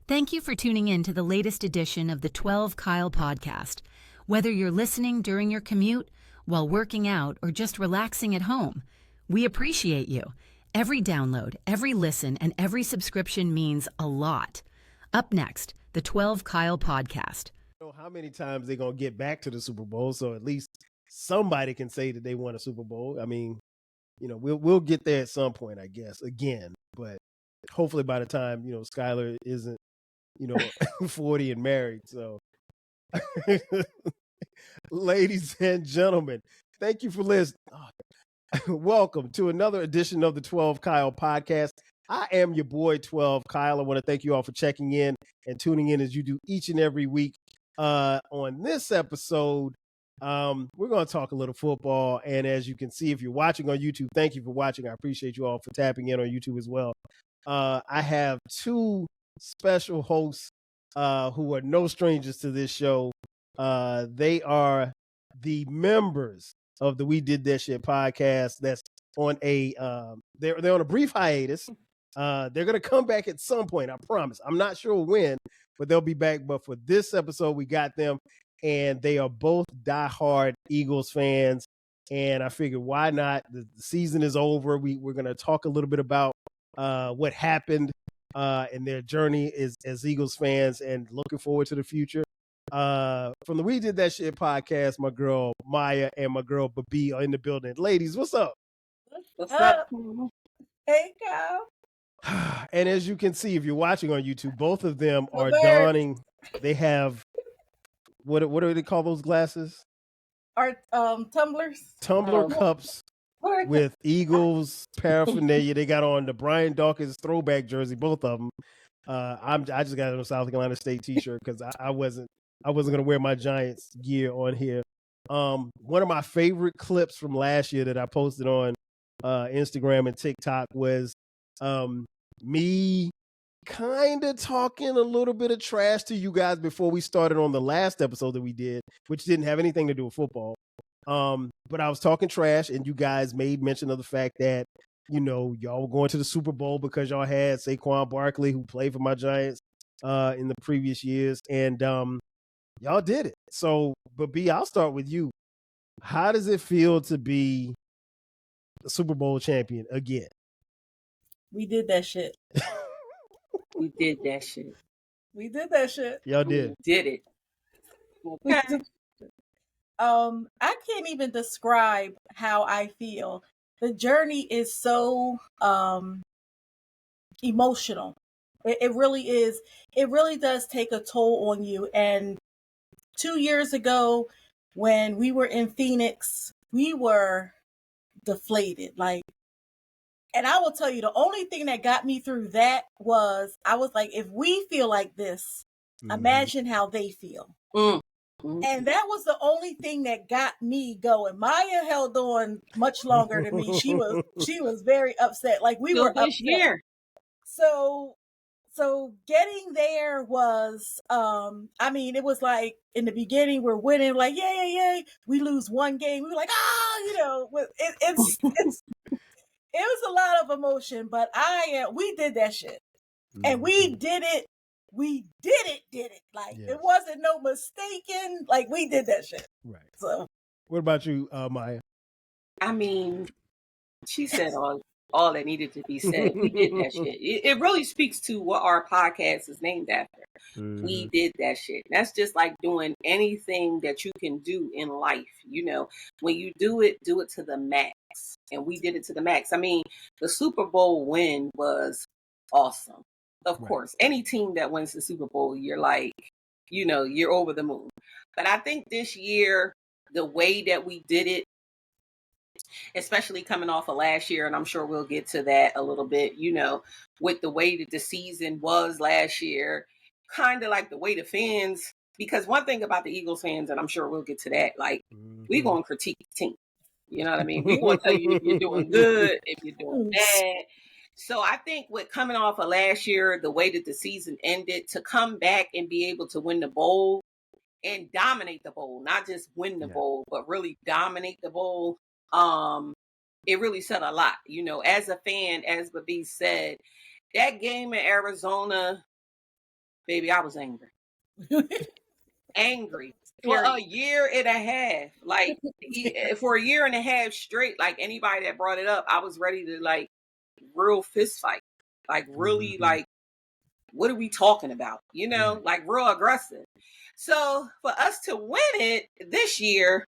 Thank you for tuning in to the latest edition of the 12 Kyle podcast. Whether you're listening during your commute, while working out, or just relaxing at home, we appreciate you. Every download, every listen, and every subscription means a lot. Up next, the 12 Kyle podcast. I don't know how many times they're going to get back to the Super Bowl, so at least somebody can say that they won a Super Bowl. I mean, you know, we'll get there at some point, I guess, again. But hopefully by the time, you know, Skylar isn't, you know, 40 and married. So, ladies and gentlemen, thank you for listening. Welcome to another edition of the 12 Kyle podcast. I am your boy, 12 Kyle. I want to thank you all for checking in and tuning in as you do each and every week. On this episode, we're going to talk a little football. And as you can see, if you're watching on YouTube, thank you for watching. I appreciate you all for tapping in on YouTube as well. I have two special hosts who are no strangers to this show. They are the members of the We Did That Shit podcast. That's on a they're on a brief hiatus. They're gonna come back at some point, I promise. I'm not sure when, but they'll be back. But for this episode, we got them, and they are both diehard Eagles fans. And I figured, why not? The season is over. We're gonna talk a little bit about what happened in their journey as Eagles fans, and looking forward to the future. From the We Did That Shit podcast, my girl Mya and my girl Bibbi are in the building. Ladies, what's up? What's up? Hey, Kyle. And as you can see, if you're watching on YouTube, both of them are donning. They have what do they call those glasses? Our tumblers. Tumbler cups with Eagles paraphernalia. They got on the Brian Dawkins throwback jersey, both of them. I just got a South Carolina State t-shirt because I wasn't gonna wear my Giants gear on here. One of my favorite clips from last year that I posted on Instagram and TikTok was me kind of talking a little bit of trash to you guys before we started on the last episode that we did, which didn't have anything to do with football. But I was talking trash, and you guys made mention of the fact that, you know, y'all were going to the Super Bowl because y'all had Saquon Barkley, who played for my Giants in the previous years, and y'all did it. So, but B, I'll start with you. How does it feel to be the Super Bowl champion again? We did that shit. We did that shit. We did that shit. Y'all did. We did it. Okay. I can't even describe how I feel. The journey is so emotional. It really is. It really does take a toll on you. And 2 years ago, when we were in Phoenix, we were deflated. And I will tell you, the only thing that got me through that was, I was like, if we feel like this, imagine how they feel. And that was the only thing that got me going. Mya held on much longer than me. She was very upset. Like, we were upset. Year. So getting there was, I mean, it was like, in the beginning, we're winning, like, yay. We lose one game. We were like, you know, it was a lot of emotion, but we did that shit. And we did it. We did it. Like, It wasn't no mistaken. Like, we did that shit. Right. So, what about you, Mya? I mean, she said all that needed to be said. We did that shit. It really speaks to what our podcast is named after. We did that shit. That's just like doing anything that you can do in life. You know, when you do it to the max. And we did it to the max. I mean, the Super Bowl win was awesome. Of course, any team that wins the Super Bowl, you're like, you know, you're over the moon. But I think this year, the way that we did it, especially coming off of last year, and I'm sure we'll get to that a little bit, you know, with the way that the season was last year, kind of like the way the fans, because one thing about the Eagles fans, and I'm sure we'll get to that, like, we're going to critique the team. You know what I mean? We're going to tell you if you're doing good, if you're doing bad. So I think with coming off of last year, the way that the season ended, to come back and be able to win the bowl and dominate the bowl, not just win the bowl, but really dominate the bowl, it really said a lot. You know, as a fan, as Bibbi said, that game in Arizona, Baby, I was angry. Angry. For a Period. year and a half. Like, for a year and a half straight, like, anybody that brought it up, I was ready to, like, real fist fight. Like, really, like, what are we talking about? You know, like, real aggressive. So, for us to win it this year,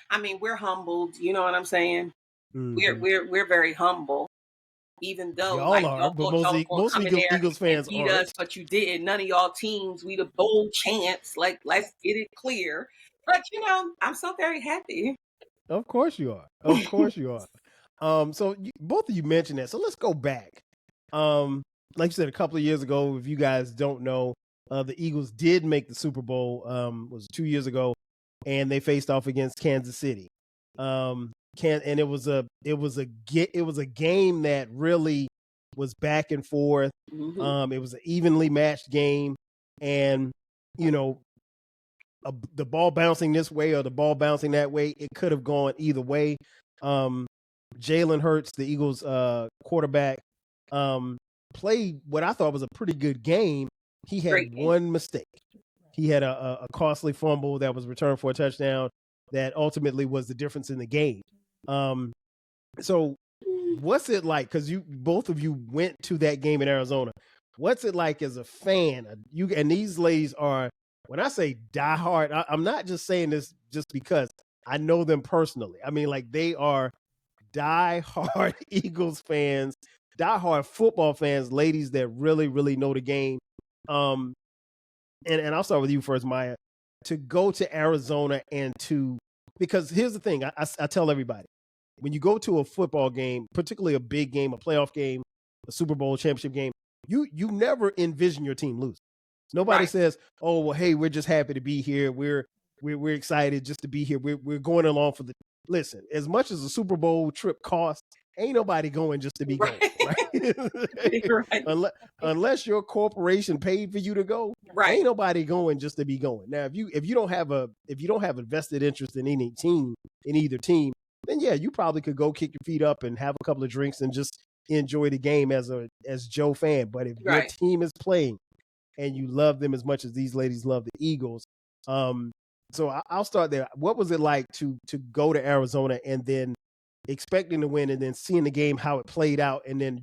I mean, we're humbled. You know what I'm saying? We're very humble. Even though, Y'all like, are, y'all but thought y'all was most gonna come in there Eagles and fans beat aren't. us, but you didn't. None of y'all teams. We the bold champs. Like, let's get it clear. But, you know, I'm so very happy. Of course you are. Of course you are. So both of you mentioned that. So let's go back. Like you said, a couple of years ago, if you guys don't know, the Eagles did make the Super Bowl. Was 2 years ago, and they faced off against Kansas City. And it was a game that really was back and forth. It was an evenly matched game, and you know, the ball bouncing this way or the ball bouncing that way, it could have gone either way. Jalen Hurts, the Eagles quarterback, played what I thought was a pretty good game. He had one mistake. He had a costly fumble that was returned for a touchdown that ultimately was the difference in the game. So what's it like? Because both of you went to that game in Arizona. What's it like as a fan? You and these ladies are, when I say diehard, I'm not just saying this just because I know them personally. I mean, like, they are diehard Eagles fans, diehard football fans, ladies that really, really know the game. And I'll start with you first, Mya. To go to Arizona because here's the thing, I tell everybody, when you go to a football game, particularly a big game, a playoff game, a Super Bowl championship game, you never envision your team losing. Nobody says, "Oh, well, hey, we're just happy to be here. We're excited just to be here. We're going along for the." Listen, as much as a Super Bowl trip costs, ain't nobody going just to be going, right? Unless your corporation paid for you to go, ain't nobody going just to be going. Now, if you don't have a vested interest in either team, then yeah, you probably could go kick your feet up and have a couple of drinks and just enjoy the game as Joe fan. But if your team is playing and you love them as much as these ladies love the Eagles, so I'll start there. What was it like to go to Arizona and then expecting to win and then seeing the game, how it played out, and then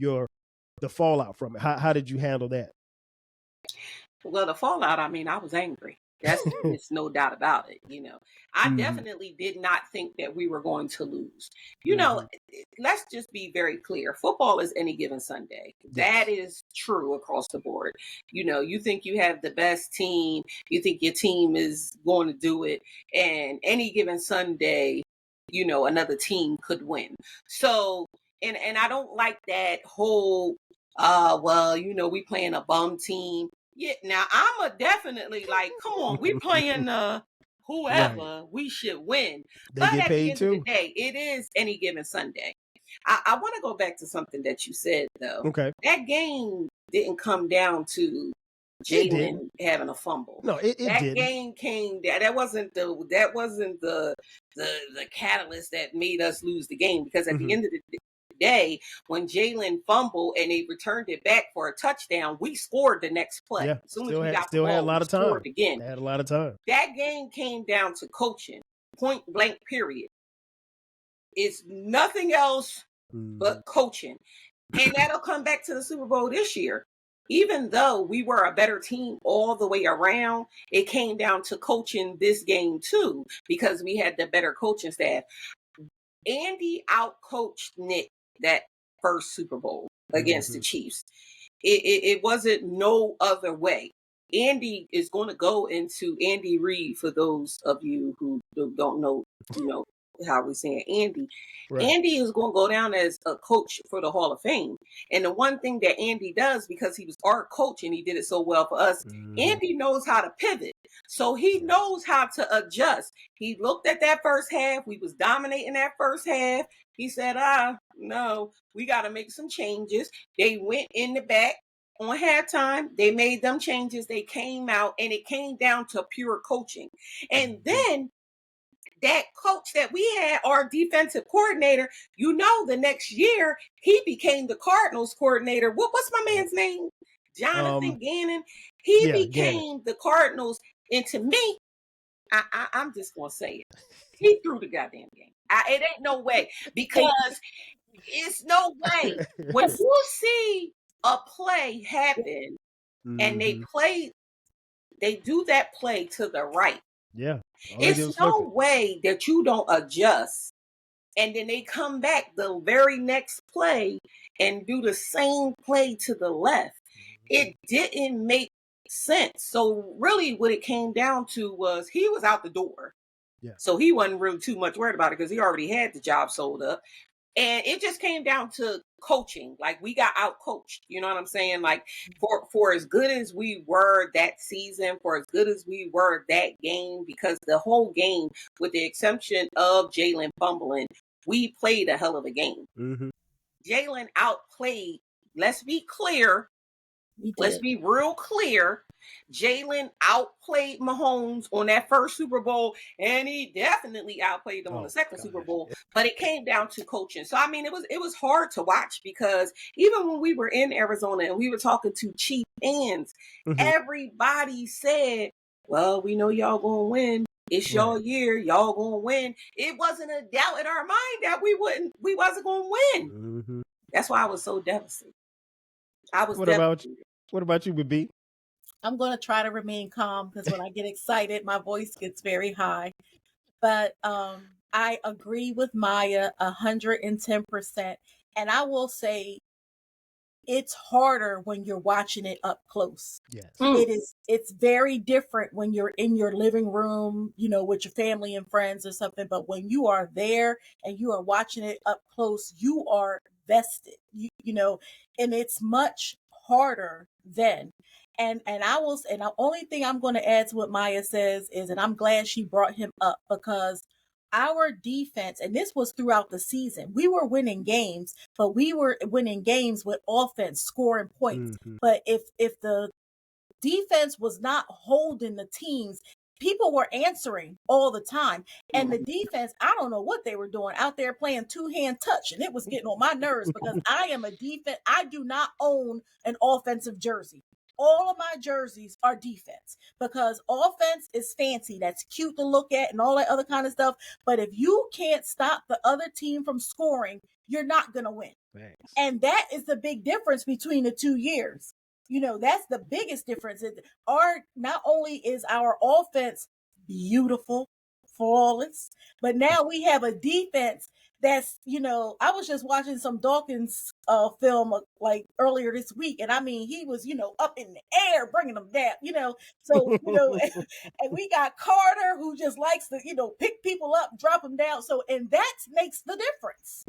the fallout from it? How did you handle that? Well, the fallout, I mean, I was angry. It's no doubt about it. You know, I definitely did not think that we were going to lose. You know, let's just be very clear. Football is any given Sunday. That is true across the board. You know, you think you have the best team, you think your team is going to do it, and any given Sunday, you know, another team could win. So, and I don't like that whole, well, you know, we playing a bum team. Yeah, now I'm definitely like, come on, we playing whoever, we should win. They but get at paid the end too. of the day, it is any given Sunday. I want to go back to something that you said though. Okay. That game didn't come down to Jalen having a fumble. No, it that didn't. game came down. That wasn't the catalyst that made us lose the game, because at the end of the day, when Jalen fumbled and they returned it back for a touchdown, we scored the next play. Yeah, as soon as we got the ball, had a lot of time. Again. They had a lot of time. That game came down to coaching, point blank, period. It's nothing else but coaching. And that'll come back to the Super Bowl this year. Even though we were a better team all the way around, it came down to coaching this game too, because we had the better coaching staff. Andy outcoached Nick that first Super Bowl against the Chiefs. It wasn't no other way. Andy is going to go into Andy Reid, for those of you who don't know, you know, how we're saying Andy. Andy is going to go down as a coach for the Hall of Fame. And the one thing that Andy does, because he was our coach and he did it so well for us, Andy knows how to pivot. So he knows how to adjust. He looked at that first half. We was dominating that first half. He said, no, we got to make some changes. They went in the back on halftime. They made them changes. They came out, and it came down to pure coaching. And then that coach that we had, our defensive coordinator, you know, the next year he became the Cardinals coordinator. What's my man's name? Jonathan Gannon, he yeah, became the Cardinals. And to me, I'm just gonna say it. He threw the goddamn game. It ain't no way, because it's no way when you see a play happen and they do that play to the right. Yeah, It's no way that you don't adjust and then they come back the very next play and do the same play to the left. It didn't make sense. So really what it came down to was he was out the door. Yeah. So he wasn't really too much worried about it because he already had the job sold up. And it just came down to coaching. Like, we got out coached. You know what I'm saying? Like, for as good as we were that season, for as good as we were that game, because the whole game, with the exception of Jalen fumbling, we played a hell of a game. Jalen outplayed. Let's be clear. Let's be real clear. Jalen outplayed Mahomes on that first Super Bowl, and he definitely outplayed them on the second Super Bowl. But it came down to coaching. So I mean, it was hard to watch, because even when we were in Arizona and we were talking to Chief fans, everybody said, "Well, we know y'all gonna win. It's your year. Y'all gonna win." It wasn't a doubt in our mind that we wasn't gonna win. That's why I was so devastated. What about you, Bibbi? I'm going to try to remain calm, because when I get excited, my voice gets very high. But I agree with Mya 110%. And I will say it's harder when you're watching it up close. Yes. It's very different when you're in your living room, with your family and friends or something. But when you are there and you are watching it up close, you are vested, and it's much harder then. And the only thing I'm going to add to what Mya says is, and I'm glad she brought him up, because our defense, and this was throughout the season, we were winning games, but we were winning games with offense scoring points. But if the defense was not holding the teams, people were answering all the time. And the defense, I don't know what they were doing out there playing two-hand touch, and it was getting on my nerves, because I am a defense. I do not own an offensive jersey. All of my jerseys are defense, because offense is fancy. That's cute to look at and all that other kind of stuff. But if you can't stop the other team from scoring, you're not going to win. Thanks. And that is the big difference between the 2 years. That's the biggest difference. Not only is our offense beautiful, flawless, but now we have a defense that's, I was just watching some Dawkins film like earlier this week, and I mean, he was, up in the air bringing them down, so, and we got Carter, who just likes to, pick people up, drop them down. So, and that makes the difference.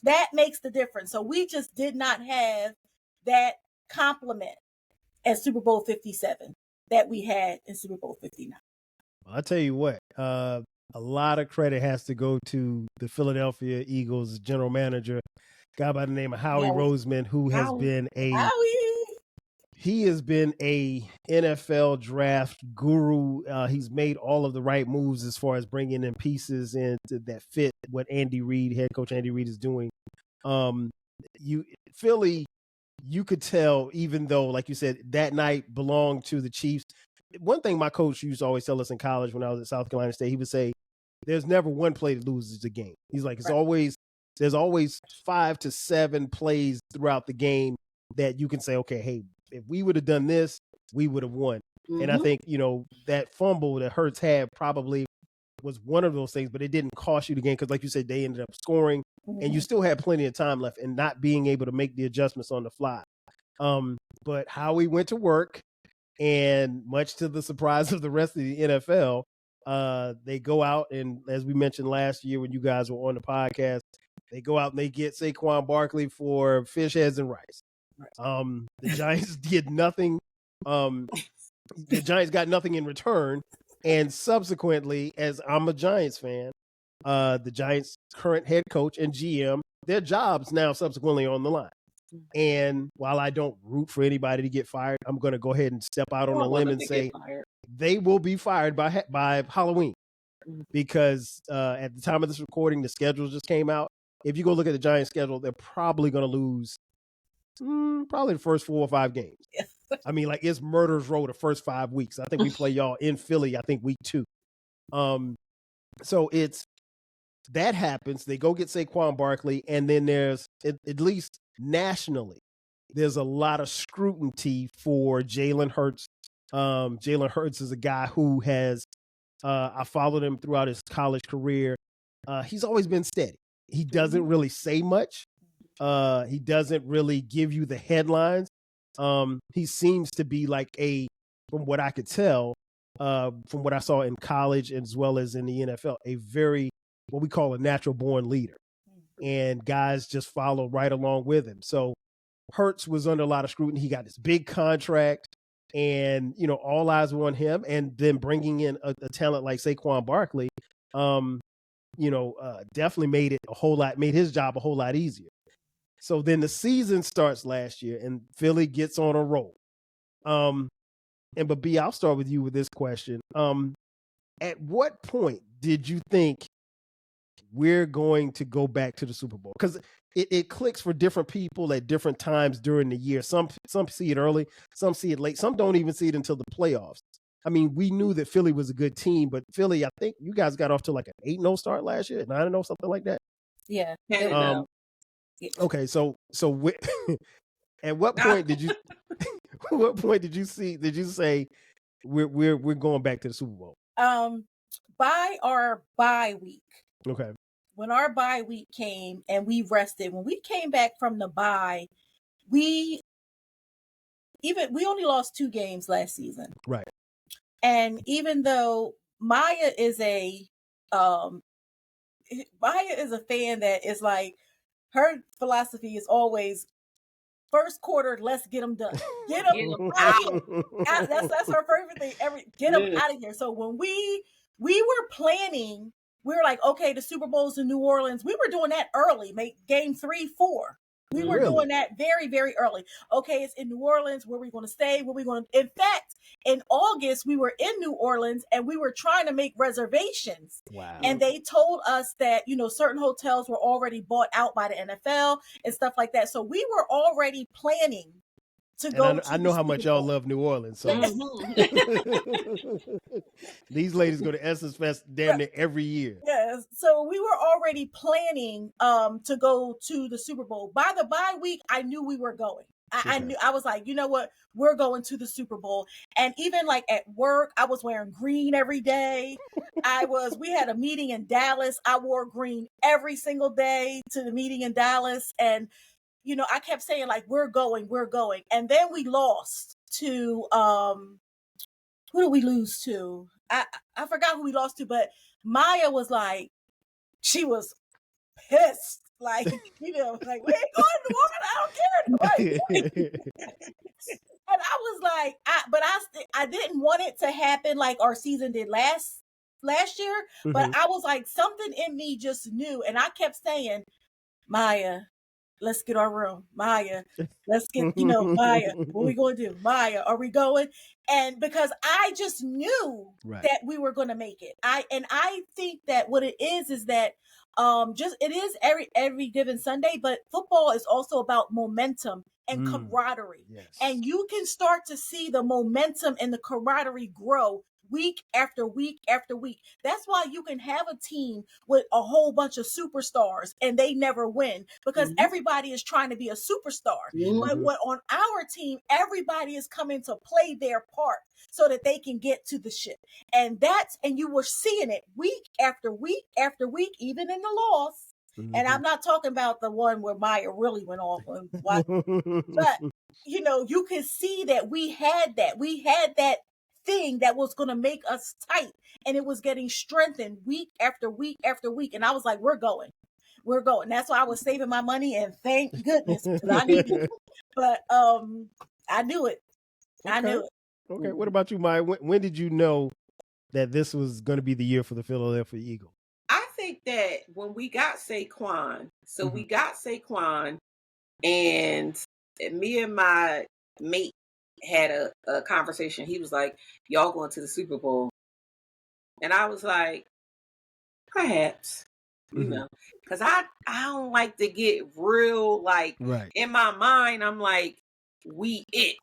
That makes the difference. So we just did not have that compliment at Super Bowl 57 that we had in Super Bowl 59. I'll tell you what, a lot of credit has to go to the Philadelphia Eagles general manager, a guy by the name of Howie Roseman, who has been he has been a NFL draft guru. He's made all of the right moves as far as bringing in pieces that fit what head coach Andy Reid is doing. Philly, you could tell, even though, like you said, that night belonged to the Chiefs. One thing my coach used to always tell us in college when I was at South Carolina State, he would say, there's never one play that loses the game. He's like, there's always 5 to 7 plays throughout the game that you can say, okay, hey, if we would have done this, we would have won. And I think, that fumble that Hurts had probably was one of those things, but it didn't cost you the game, because like you said, they ended up scoring and you still had plenty of time left and not being able to make the adjustments on the fly. But Howie went to work, and much to the surprise of the rest of the NFL, they go out, and as we mentioned last year when you guys were on the podcast, they go out and they get Saquon Barkley for fish heads and rice. The Giants did nothing. The Giants got nothing in return. And subsequently, as I'm a Giants fan, the Giants' current head coach and GM, their jobs now subsequently on the line. And while I don't root for anybody to get fired, I'm going to go ahead and step out on a limb and say they will be fired by Halloween, because at the time of this recording, the schedule just came out. If you go look at the Giants schedule, they're probably going to lose probably the first 4 or 5 games. I mean, like it's murder's row the first 5 weeks. I think we play y'all in Philly, I think week 2. So it's that happens. They go get Saquon Barkley, and then there's at least nationally, there's a lot of scrutiny for Jalen Hurts. Jalen Hurts is a guy who has I followed him throughout his college career. He's always been steady. He doesn't really say much. He doesn't really give you the headlines. He seems to be like from what I could tell, from what I saw in college as well as in the NFL, a very, what we call a natural born leader. And guys just follow right along with him. So Hurts was under a lot of scrutiny. He got this big contract and, all eyes were on him. And then bringing in a talent like Saquon Barkley, definitely made his job a whole lot easier. So then the season starts last year and Philly gets on a roll. But B, I'll start with you with this question. At what point did you think we're going to go back to the Super Bowl? Because it clicks for different people at different times during the year. Some see it early, some see it late, some don't even see it until the playoffs. I mean, we knew that Philly was a good team, but Philly, I think you guys got off to like an 8-0 start last year, 9-0, something like that. Yeah. Okay, so at what point did you? What point did you say we're going back to the Super Bowl? By our bye week. Okay. When our bye week came and we rested, when we came back from the bye, we only lost 2 games last season. Right. And even though Mya is a fan that is like, her philosophy is always first quarter, let's get them done. Get them out. That's her favorite thing. Get them out of here. So when we were planning, we were like, okay, the Super Bowl's in New Orleans. We were doing that early, game 3, 4. We were doing that very, very early. Okay, it's in New Orleans. Where are we going to stay? In fact, in August, we were in New Orleans and we were trying to make reservations. Wow. And they told us that, certain hotels were already bought out by the NFL and stuff like that. So we were already planning to go. I know how much y'all love New Orleans. So these ladies go to Essence Fest damn near every year. Yes. So we were already planning to go to the Super Bowl. By the bye week, I knew we were going. I knew. I was like, you know what? We're going to the Super Bowl. And even like at work, I was wearing green every day. We had a meeting in Dallas. I wore green every single day to the meeting in Dallas. And I kept saying like, we're going. And then we lost to, who did we lose to? I forgot who we lost to, but Mya was like, she was pissed. Like, like, we ain't going to Orlando. I don't care. And I was like, I didn't want it to happen like our season did last year. Mm-hmm. But I was like, something in me just knew. And I kept saying, Mya, let's get our room. Mya, let's get, Mya, what are we going to do? Mya, are we going? And because I just knew that we were going to make it. I think that what it is that it is every given Sunday, but football is also about momentum and camaraderie. Yes. And you can start to see the momentum and the camaraderie grow week after week after week. That's why you can have a team with a whole bunch of superstars and they never win because everybody is trying to be a superstar. But on our team, everybody is coming to play their part so that they can get to the ship. And you were seeing it week after week after week, even in the loss. And I'm not talking about the one where Mya really went off. But, you can see that we had that thing that was going to make us tight, and it was getting strengthened week after week after week. And I was like, we're going. That's why I was saving my money, and thank goodness because I needed it. But I knew it. Okay. I knew it. Okay. What about you, Mya? When did you know that this was going to be the year for the Philadelphia Eagles? I think that when we got Saquon, we got Saquon, and me and my mate had a conversation. He was like, y'all going to the Super Bowl? And I was like, perhaps, because I don't like to get real, like, in my mind, I'm like, we it.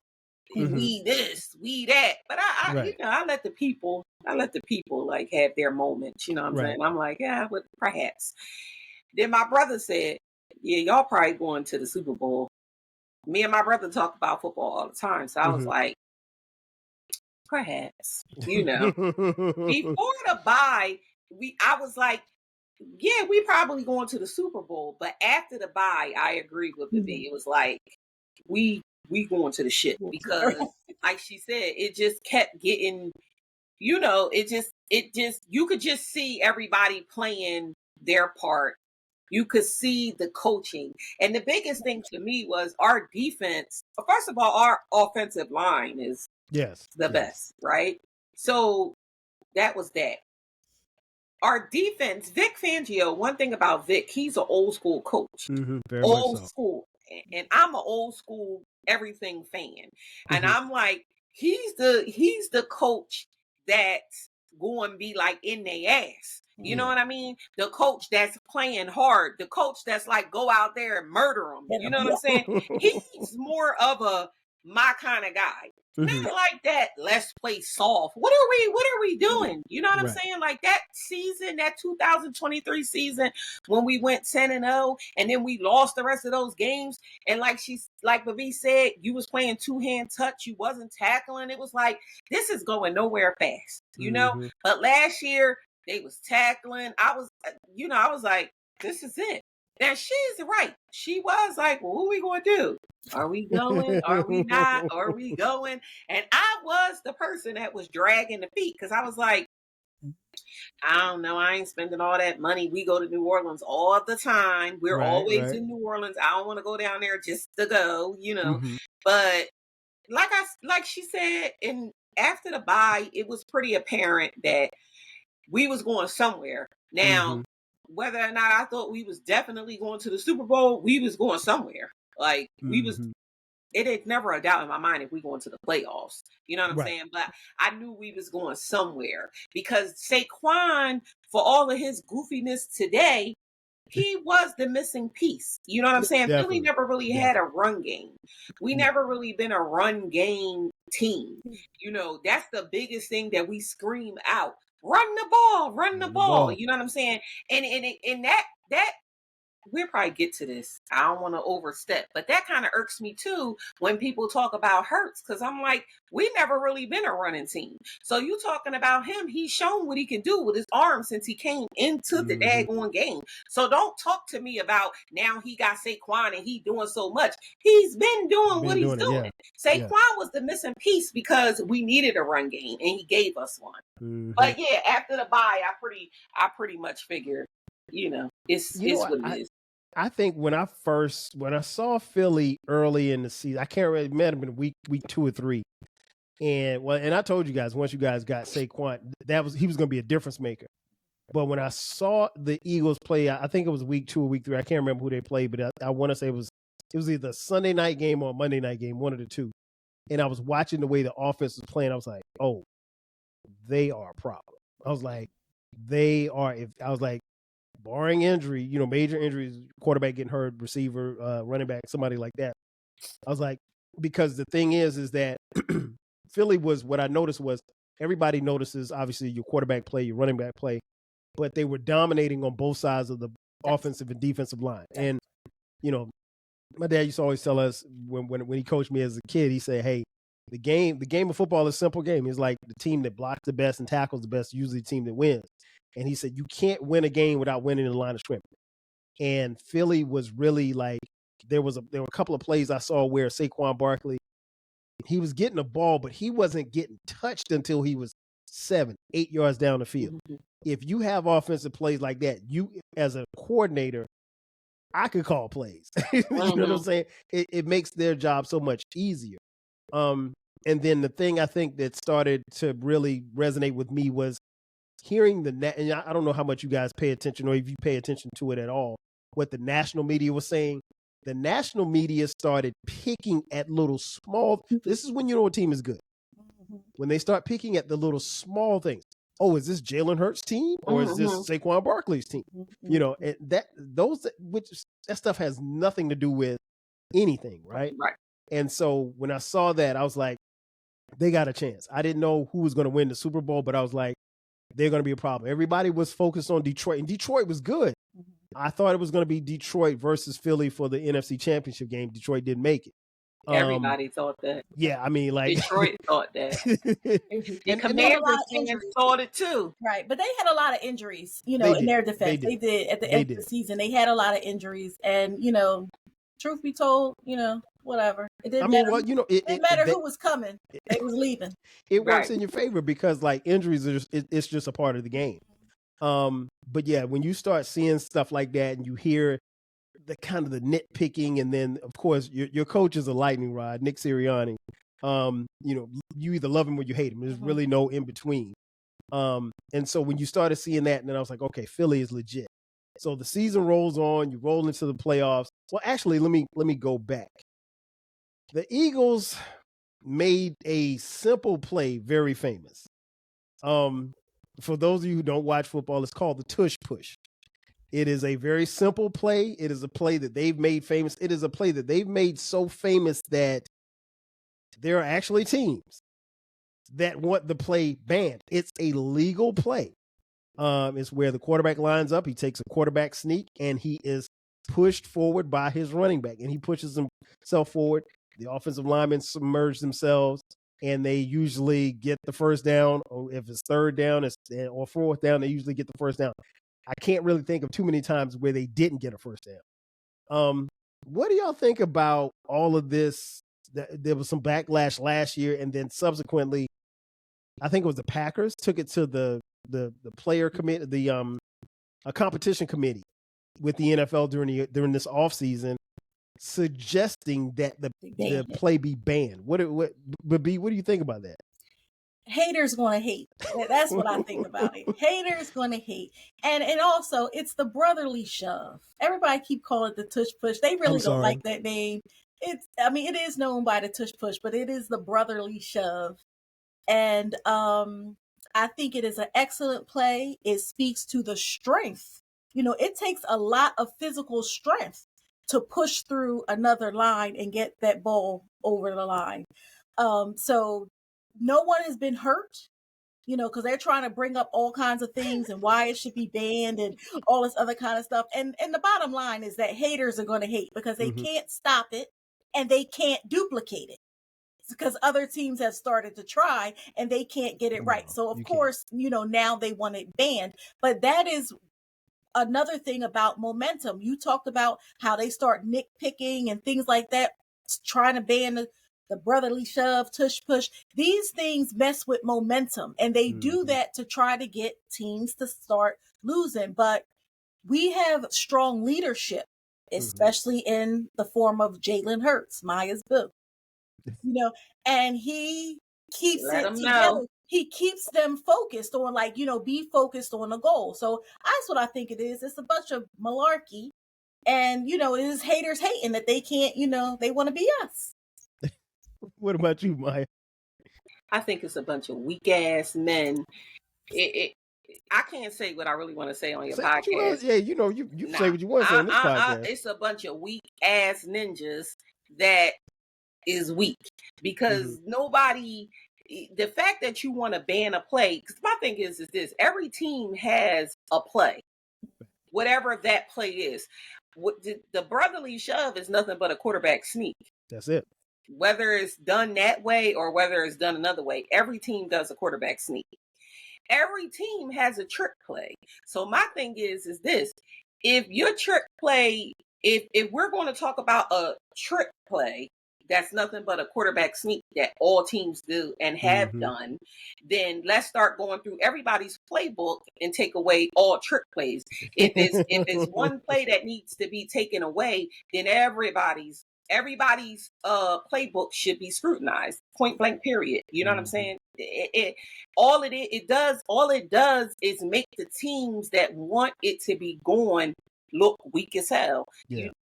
we this, we that. But I I let the people like have their moments, you know what I'm saying? I'm like, yeah, but perhaps. Then my brother said, yeah, y'all probably going to the Super Bowl. Me and my brother talk about football all the time. So I was like, perhaps, before the bye, I was like, yeah, we probably going to the Super Bowl. But after the bye, I agreed with Bibbi. It was like, we going to the shit, because like she said, it just kept getting, it just you could just see everybody playing their part. You could see the coaching. And the biggest thing to me was our defense. First of all, our offensive line is the best, right? So that was that. Our defense, Vic Fangio, one thing about Vic, he's an old school coach. Old school. And I'm an old school everything fan. And I'm like, he's the coach that's going to be like in their ass. You know what I mean? The coach that's playing hard. The coach that's like, go out there and murder them. You know what I'm saying? He's more of my kind of guy. Not like that, let's play soft. What are we doing? You know what I'm saying? Like that season, that 2023 season, when we went 10-0 and then we lost the rest of those games. And like Bibbi said, you was playing 2-hand touch, you wasn't tackling. It was like, this is going nowhere fast, you know? But last year, they was tackling. I was like, this is it. Now she's right. She was like, well, what are we going to do? Are we going? Are we not? Are we going? And I was the person that was dragging the feet, because I was like, I don't know. I ain't spending all that money. We go to New Orleans all the time. We're always in New Orleans. I don't want to go down there just to go, But like she said, and after the bye, it was pretty apparent that we was going somewhere. Now, whether or not I thought we was definitely going to the Super Bowl, we was going somewhere. Like we was, it had never a doubt in my mind if we going to the playoffs. You know what I'm saying? But I knew we was going somewhere, because Saquon, for all of his goofiness today, he was the missing piece. You know what I'm saying? Philly never really had a run game. We never really been a run game team. That's the biggest thing that we scream out. Run the ball. You know what I'm saying? And that we'll probably get to this. I don't want to overstep, but that kind of irks me too when people talk about Hurts, because I'm like, we never really been a running team. So you talking about him, he's shown what he can do with his arm since he came into the daggone game. So don't talk to me about now he got Saquon and he doing so much. He's been doing what he's doing. Saquon was the missing piece because we needed a run game and he gave us one. But yeah, after the bye, I pretty much figured, it's what it is. I think when I saw Philly early in the season, I can't remember, it might have been week 2 or 3. And I told you guys, once you guys got Saquon, he was going to be a difference maker. But when I saw the Eagles play, I think it was week 2 or week 3. I can't remember who they played, but I want to say it was either a Sunday night game or a Monday night game, one of the two. And I was watching the way the offense was playing. I was like, oh, they are a problem. I was like, barring injury, major injuries, quarterback getting hurt, receiver, running back, somebody like that. I was like, because the thing is that Philly what I noticed was everybody notices, obviously, your quarterback play, your running back play, but they were dominating on both sides of the offensive and defensive line. And, my dad used to always tell us when he coached me as a kid, he said, hey, the game of football is a simple game. It's like the team that blocks the best and tackles the best, usually the team that wins. And he said, you can't win a game without winning the line of scrimmage. And Philly was really like, there were a couple of plays I saw where Saquon Barkley, he was getting the ball, but he wasn't getting touched until he was 7-8 yards down the field. If you have offensive plays like that, you as a coordinator, I could call plays. You know what I'm saying? It makes their job so much easier. And then the thing I think that started to really resonate with me was hearing and I don't know how much you guys pay attention or if you pay attention to it at all, what the national media was saying. The national media started picking at little small, this is when you know a team is good. When they start picking at the little small things. Oh, is this Jalen Hurts' team or is this Saquon Barkley's team? And that stuff has nothing to do with anything, right? Right. And so when I saw that, I was like, they got a chance. I didn't know who was going to win the Super Bowl, but I was like, they're going to be a problem. Everybody was focused on Detroit, and Detroit was good. I thought it was going to be Detroit versus Philly for the NFC Championship game. Detroit didn't make it. Everybody thought that. Yeah, I mean, like Detroit thought that. and Commanders fans thought it too. Right, but they had a lot of injuries, in their defense. They did at the end of the season. They had a lot of injuries, and truth be told, whatever. It didn't matter. Well, it didn't matter who was coming. They was leaving. It works in your favor because like injuries are it's just a part of the game. But yeah, when you start seeing stuff like that and you hear the kind of the nitpicking, and then of course your coach is a lightning rod, Nick Sirianni. You either love him or you hate him. There's really no in between. And so when you started seeing that, and then I was like, okay, Philly is legit. So the season rolls on, you roll into the playoffs. Well, actually, let me go back. The Eagles made a simple play very famous. For those of you who don't watch football, it's called the Tush Push. It is a very simple play. It is a play that they've made famous. It is a play that they've made so famous that there are actually teams that want the play banned. It's a legal play. It's where the quarterback lines up. He takes a quarterback sneak, and he is pushed forward by his running back, and he pushes himself forward. The offensive linemen submerge themselves, and they usually get the first down. Or if it's third down or fourth down, they usually get the first down. I can't really think of too many times where they didn't get a first down. What do y'all think about all of this? There was some backlash last year, and then subsequently, I think it was the Packers took it to the player committee, a competition committee with the NFL during this offseason, suggesting that the play be banned. What do you think about that? Haters gonna hate. That's what I think about it. Haters gonna hate, and also it's the brotherly shove. Everybody keep calling it the Tush Push. They really don't like that name. It is known by the Tush Push, but it is the brotherly shove, and I think it is an excellent play. It speaks to the strength. It takes a lot of physical strength to push through another line and get that ball over the line. So no one has been hurt, because they're trying to bring up all kinds of things and why it should be banned and all this other kind of stuff. And the bottom line is that haters are going to hate because they can't stop it and they can't duplicate it because other teams have started to try and they can't get it right. So of course, now they want it banned, but that is another thing about momentum. You talked about how they start nitpicking and things like that, trying to ban the brotherly shove, tush push. These things mess with momentum, and they do that to try to get teams to start losing. But we have strong leadership, especially in the form of Jalen Hurts, Mya's boo. And he keeps it together. He keeps them focused on, be focused on a goal. So that's what I think it is. It's a bunch of malarkey. And, it is haters hating that they can't, they want to be us. What about you, Mya? I think it's a bunch of weak ass men. I can't say what I really want to say on your podcast. You say what you want to say on this podcast. It's a bunch of weak ass ninjas that is weak because nobody. The fact that you want to ban a play, because my thing is this: every team has a play, whatever that play is. The brotherly shove is nothing but a quarterback sneak. That's it. Whether it's done that way or whether it's done another way, every team does a quarterback sneak. Every team has a trick play. So my thing is this: if your trick play, if we're going to talk about a trick play, that's nothing but a quarterback sneak that all teams do and have done, then let's start going through everybody's playbook and take away all trick plays. If it's one play that needs to be taken away, then everybody's playbook should be scrutinized, point blank, period. You know what I'm saying? All it does is make the teams that want it to be going look weak as hell.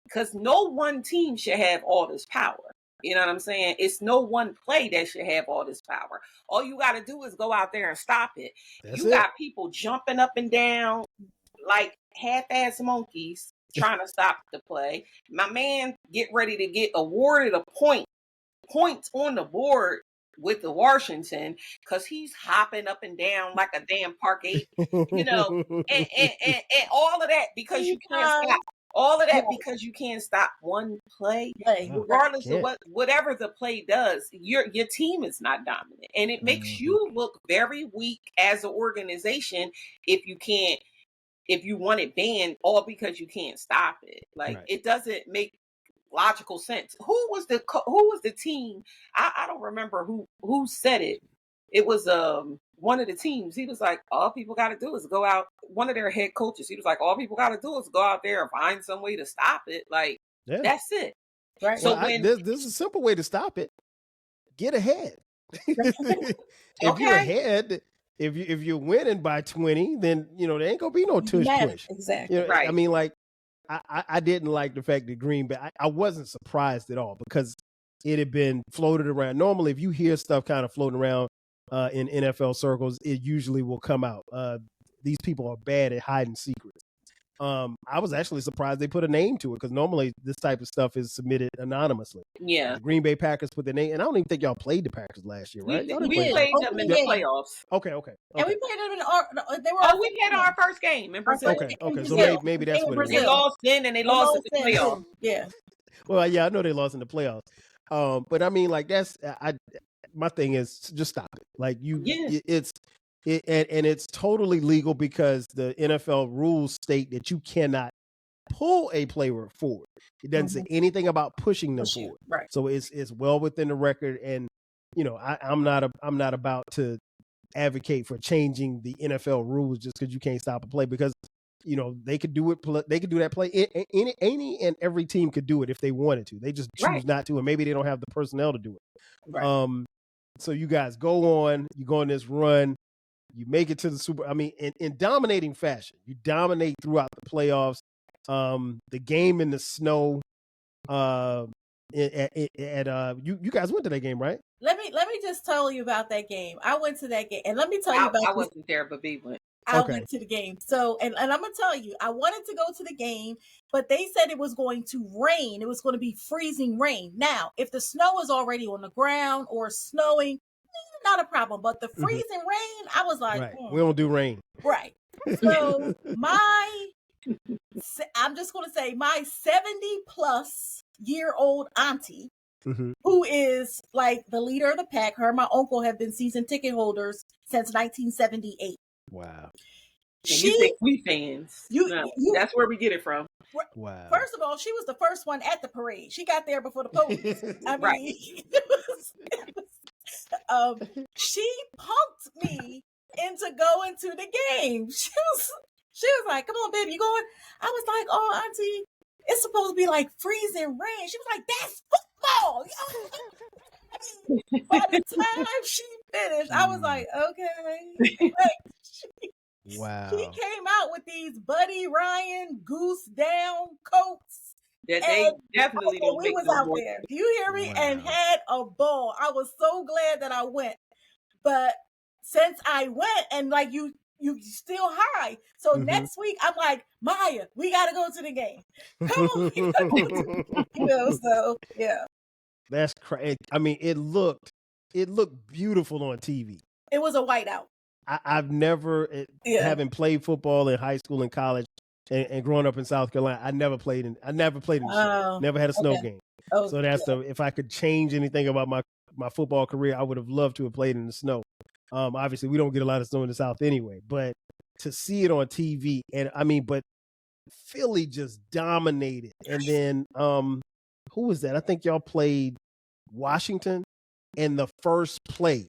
Because no one team should have all this power. You know what I'm saying? It's no one play that should have all this power. All you got to do is go out there and stop it. You got people jumping up and down like half-ass monkeys trying to stop the play. My man get ready to get awarded a point points on the board with the Washington because he's hopping up and down like a damn park ape, and all of that because you can't stop. All of that because you can't stop one play, regardless of whatever the play does. Your team is not dominant, and it makes you look very weak as an organization if you want it banned all because you can't stop it. Like it doesn't make logical sense. Who was the team? I don't remember who said it. It was one of the teams. He was like, all people got to do is go out. One of their head coaches. He was like, all people got to do is go out there and find some way to stop it. Like that's it. Right. So there's a simple way to stop it. Get ahead. If you're ahead, if you're winning by 20, then there ain't gonna be no tush push. Exactly. Right. I mean, like I didn't like the fact that Green Bay. I wasn't surprised at all because it had been floated around. Normally, if you hear stuff kind of floating around in NFL circles, it usually will come out. These people are bad at hiding secrets. I was actually surprised they put a name to it because normally this type of stuff is submitted anonymously. Yeah. The Green Bay Packers put their name, and I don't even think y'all played the Packers last year, right? We played them in the playoffs. Okay. And we played them in we played our first game in Brazil. Okay. So maybe that's what it was. They lost then and they lost in the playoffs. Yeah. Well, yeah, I know they lost in the playoffs. But I mean, like my thing is just stop it. Like it's totally legal because the NFL rules state that you cannot pull a player forward. It doesn't say anything about pushing them forward. Right. So it's well within the record. And I'm not about to advocate for changing the NFL rules just because you can't stop a play because they could do it. They could do that play. Any and every team could do it if they wanted to. They just choose not to, and maybe they don't have the personnel to do it. Right. So you guys go on this run. You make it to the Super. I mean, in dominating fashion, you dominate throughout the playoffs. The game in the snow. You guys went to that game, right? Let me just tell you about that game. I went to that game, and let me tell you about. I wasn't there, but B went. I went to the game. So, and I'm gonna tell you, I wanted to go to the game, but they said it was going to rain. It was going to be freezing rain. Now, if the snow is already on the ground or snowing, not a problem. But the freezing rain, I was like, we don't do rain. Right. So I'm just going to say my 70-plus-year-old auntie, who is like the leader of the pack. Her and my uncle have been season ticket holders since 1978. Wow. You think we fans? That's where we get it from. Wow. First of all, she was the first one at the parade. She got there before the police. I mean, she punked me into going to the game. She was like, "Come on, baby, you going?" I was like, "Oh, auntie, it's supposed to be like freezing rain." She was like, "That's football." I mean, by the time she finished, I was like, "Okay." Wow. She came out with these Buddy Ryan goose down coats. That they definitely don't make was no out more. there. Do you hear me? Wow. And had a ball. I was so glad that I went. But since I went and like you still high. So next week I'm like, Mya, we gotta go to the game. Come on. So yeah. That's crazy. I mean, it looked beautiful on TV. It was a whiteout. I've never, having played football in high school and college and growing up in South Carolina, I never played in the snow. Never had a snow game. Oh, so that's if I could change anything about my football career, I would have loved to have played in the snow. Obviously we don't get a lot of snow in the South anyway, but to see it on TV but Philly just dominated. And then, who was that? I think y'all played Washington, and the first play,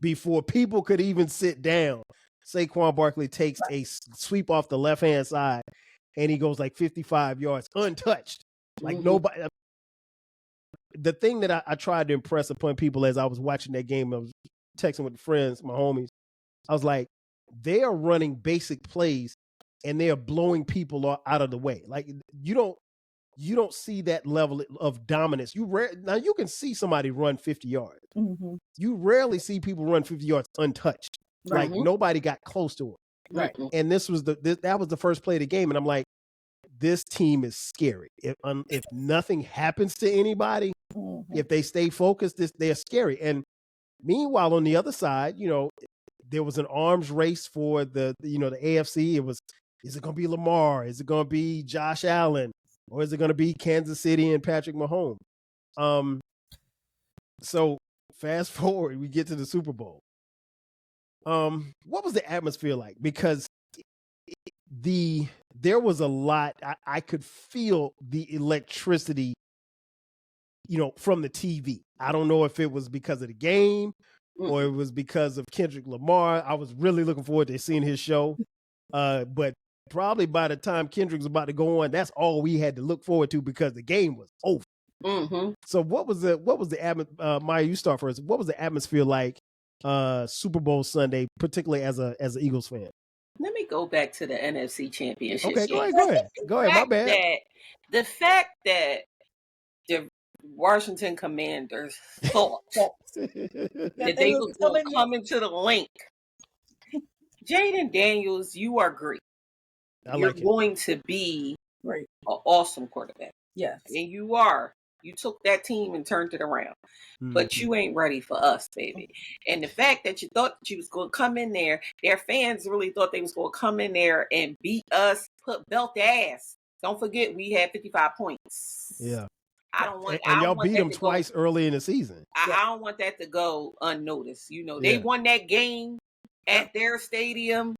before people could even sit down, Saquon Barkley takes a sweep off the left-hand side, and he goes like 55 yards untouched. Like nobody. The thing that I tried to impress upon people as I was watching that game, I was texting with friends, my homies. I was like, they are running basic plays, and they are blowing people out of the way. Like you don't see that level of dominance. Now you can see somebody run 50 yards. Mm-hmm. You rarely see people run 50 yards untouched. Like nobody got close to it. Right. And that was the first play of the game. And I'm like, this team is scary. If nothing happens to anybody, Mm-hmm. If they stay focused, they're scary. And meanwhile, on the other side, there was an arms race for the AFC. Is it going to be Lamar? Is it going to be Josh Allen? Or is it going to be Kansas City and Patrick Mahomes? So fast forward, we get to the Super Bowl. What was the atmosphere like? Because there was a lot. I could feel the electricity, from the TV. I don't know if it was because of the game or it was because of Kendrick Lamar. I was really looking forward to seeing his show. But probably by the time Kendrick was about to go on, that's all we had to look forward to because the game was over. Mm-hmm. So what was the Mya, you start first. What was the atmosphere like Super Bowl Sunday, particularly as an Eagles fan? Let me go back to the NFC Championship. Okay, go ahead. My bad. The fact that the Washington Commanders thought that they was going to come into the link. Jaden Daniels, you are great. You're going to be an awesome quarterback. Yes. And you are. You took that team and turned it around. Mm-hmm. But you ain't ready for us, baby. And the fact that you thought that you was going to come in there, their fans really thought they was going to come in there and beat us, belt their ass. Don't forget, we had 55 points. Yeah. I don't want. And y'all beat them twice early in the season. I don't want that to go unnoticed. They won that game at their stadium,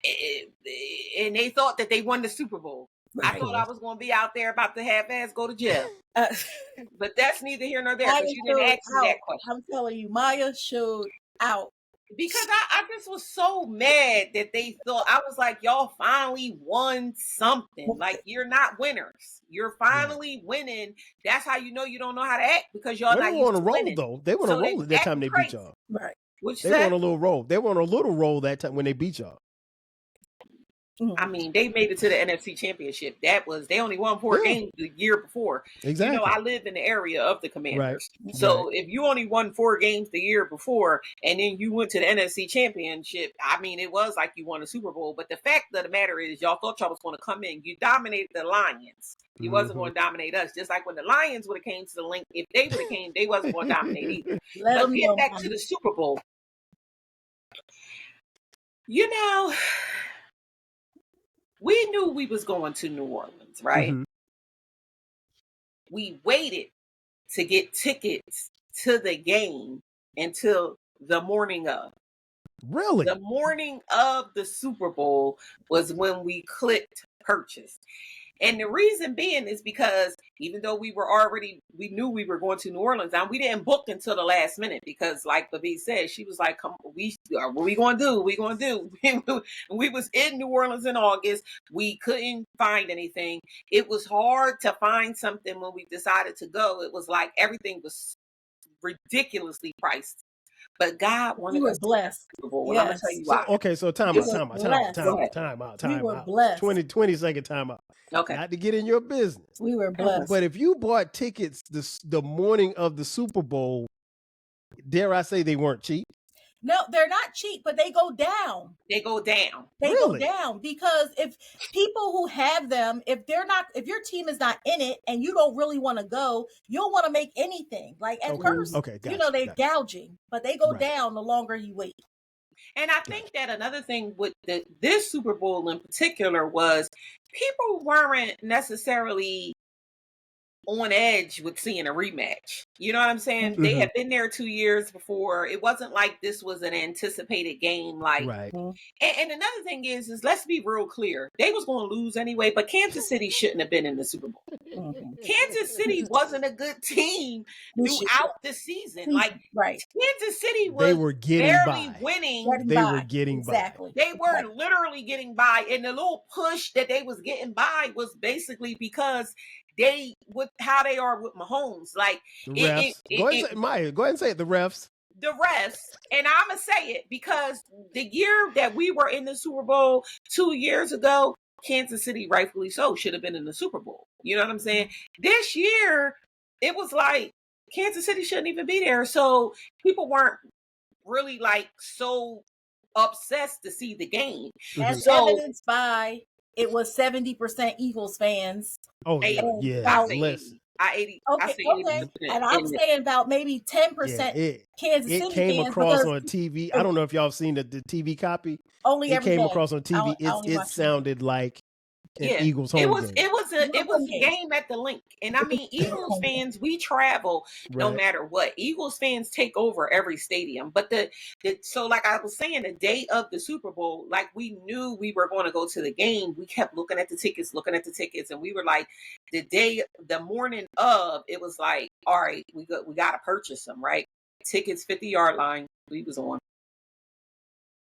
and they thought that they won the Super Bowl. I thought I was going to be out there about to half-ass go to jail. But that's neither here nor there because you didn't ask me that question. I'm telling you, Mya showed out. Because I just was so mad that they thought, I was like, y'all finally won something. Like, you're not winners. You're finally winning. That's how you know you don't know how to act because y'all not used to winning. Though. They were on a roll that time they beat y'all. Right. They were on a little roll. They were on a little roll that time when they beat y'all. I mean, they made it to the NFC Championship. They only won 4 games the year before. Exactly. I live in the area of the Commanders. Right. So if you only won 4 games the year before and then you went to the NFC Championship, I mean, it was like you won a Super Bowl. But the fact of the matter is y'all thought y'all was going to come in. You dominated the Lions. You wasn't going to dominate us. Just like when the Lions would have came to the link, if they would have came, they wasn't going to dominate either. Let's get back to the Super Bowl. We knew we was going to New Orleans, right? Mm-hmm. We waited to get tickets to the game until the morning of. Really? The morning of the Super Bowl was when we clicked purchase. And the reason being is because even though we knew we were going to New Orleans, and we didn't book until the last minute because, like Bibbi said, she was like, "Come, what we gonna do? We gonna do?" We was in New Orleans in August. We couldn't find anything. It was hard to find something when we decided to go. It was like everything was ridiculously priced. But God wanted us blessed. To yes. I'm gonna tell you why. So time out. We were blessed. 20 second time out. Okay. Not to get in your business. We were blessed. But if you bought tickets the morning of the Super Bowl, dare I say they weren't cheap? No, they're not cheap, but they go down. They go down. They go down because if people who have them, if your team is not in it and you don't really want to go, you'll want to make anything. Like at first, they're gouging, but they go down the longer you wait. And I think that another thing with this Super Bowl in particular was people weren't necessarily on edge with seeing a rematch. You know what I'm saying? Mm-hmm. They had been there 2 years before. It wasn't like this was an anticipated game. Like, and another thing is let's be real clear. They was going to lose anyway, but Kansas City shouldn't have been in the Super Bowl. Mm-hmm. Kansas City wasn't a good team throughout the season. Like, Kansas City was barely winning. They were getting by. They were literally getting by. And the little push that they was getting by was basically because how they are with Mahomes, like the refs. Mya, go ahead and say it. The refs. The refs, and I'm gonna say it because the year that we were in the Super Bowl 2 years ago, Kansas City, rightfully so, should have been in the Super Bowl. You know what I'm saying? This year, it was like Kansas City shouldn't even be there, so people weren't really like so obsessed to see the game. As evidenced by. It was 70% Eagles fans. Oh, yeah. I Okay, say okay. 80% And I'm in there. saying about maybe 10% Yeah, Kansas it City came fans across because on TV. I don't know if y'all seen the TV copy. only It every came day. across on TV. I only It watch TV. sounded like an Yeah, Eagles home game. it Your was home a game. game at the link, and I mean Your Eagles home game. fans, we travel no Right. matter what. Eagles fans take over every stadium, but the so like I was saying, the day of the Super Bowl, like we knew we were going to go to the game. We kept looking at the tickets, and we were like, the morning of, it was like, all right, we got to purchase them, right? Tickets, 50-yard line. We was on.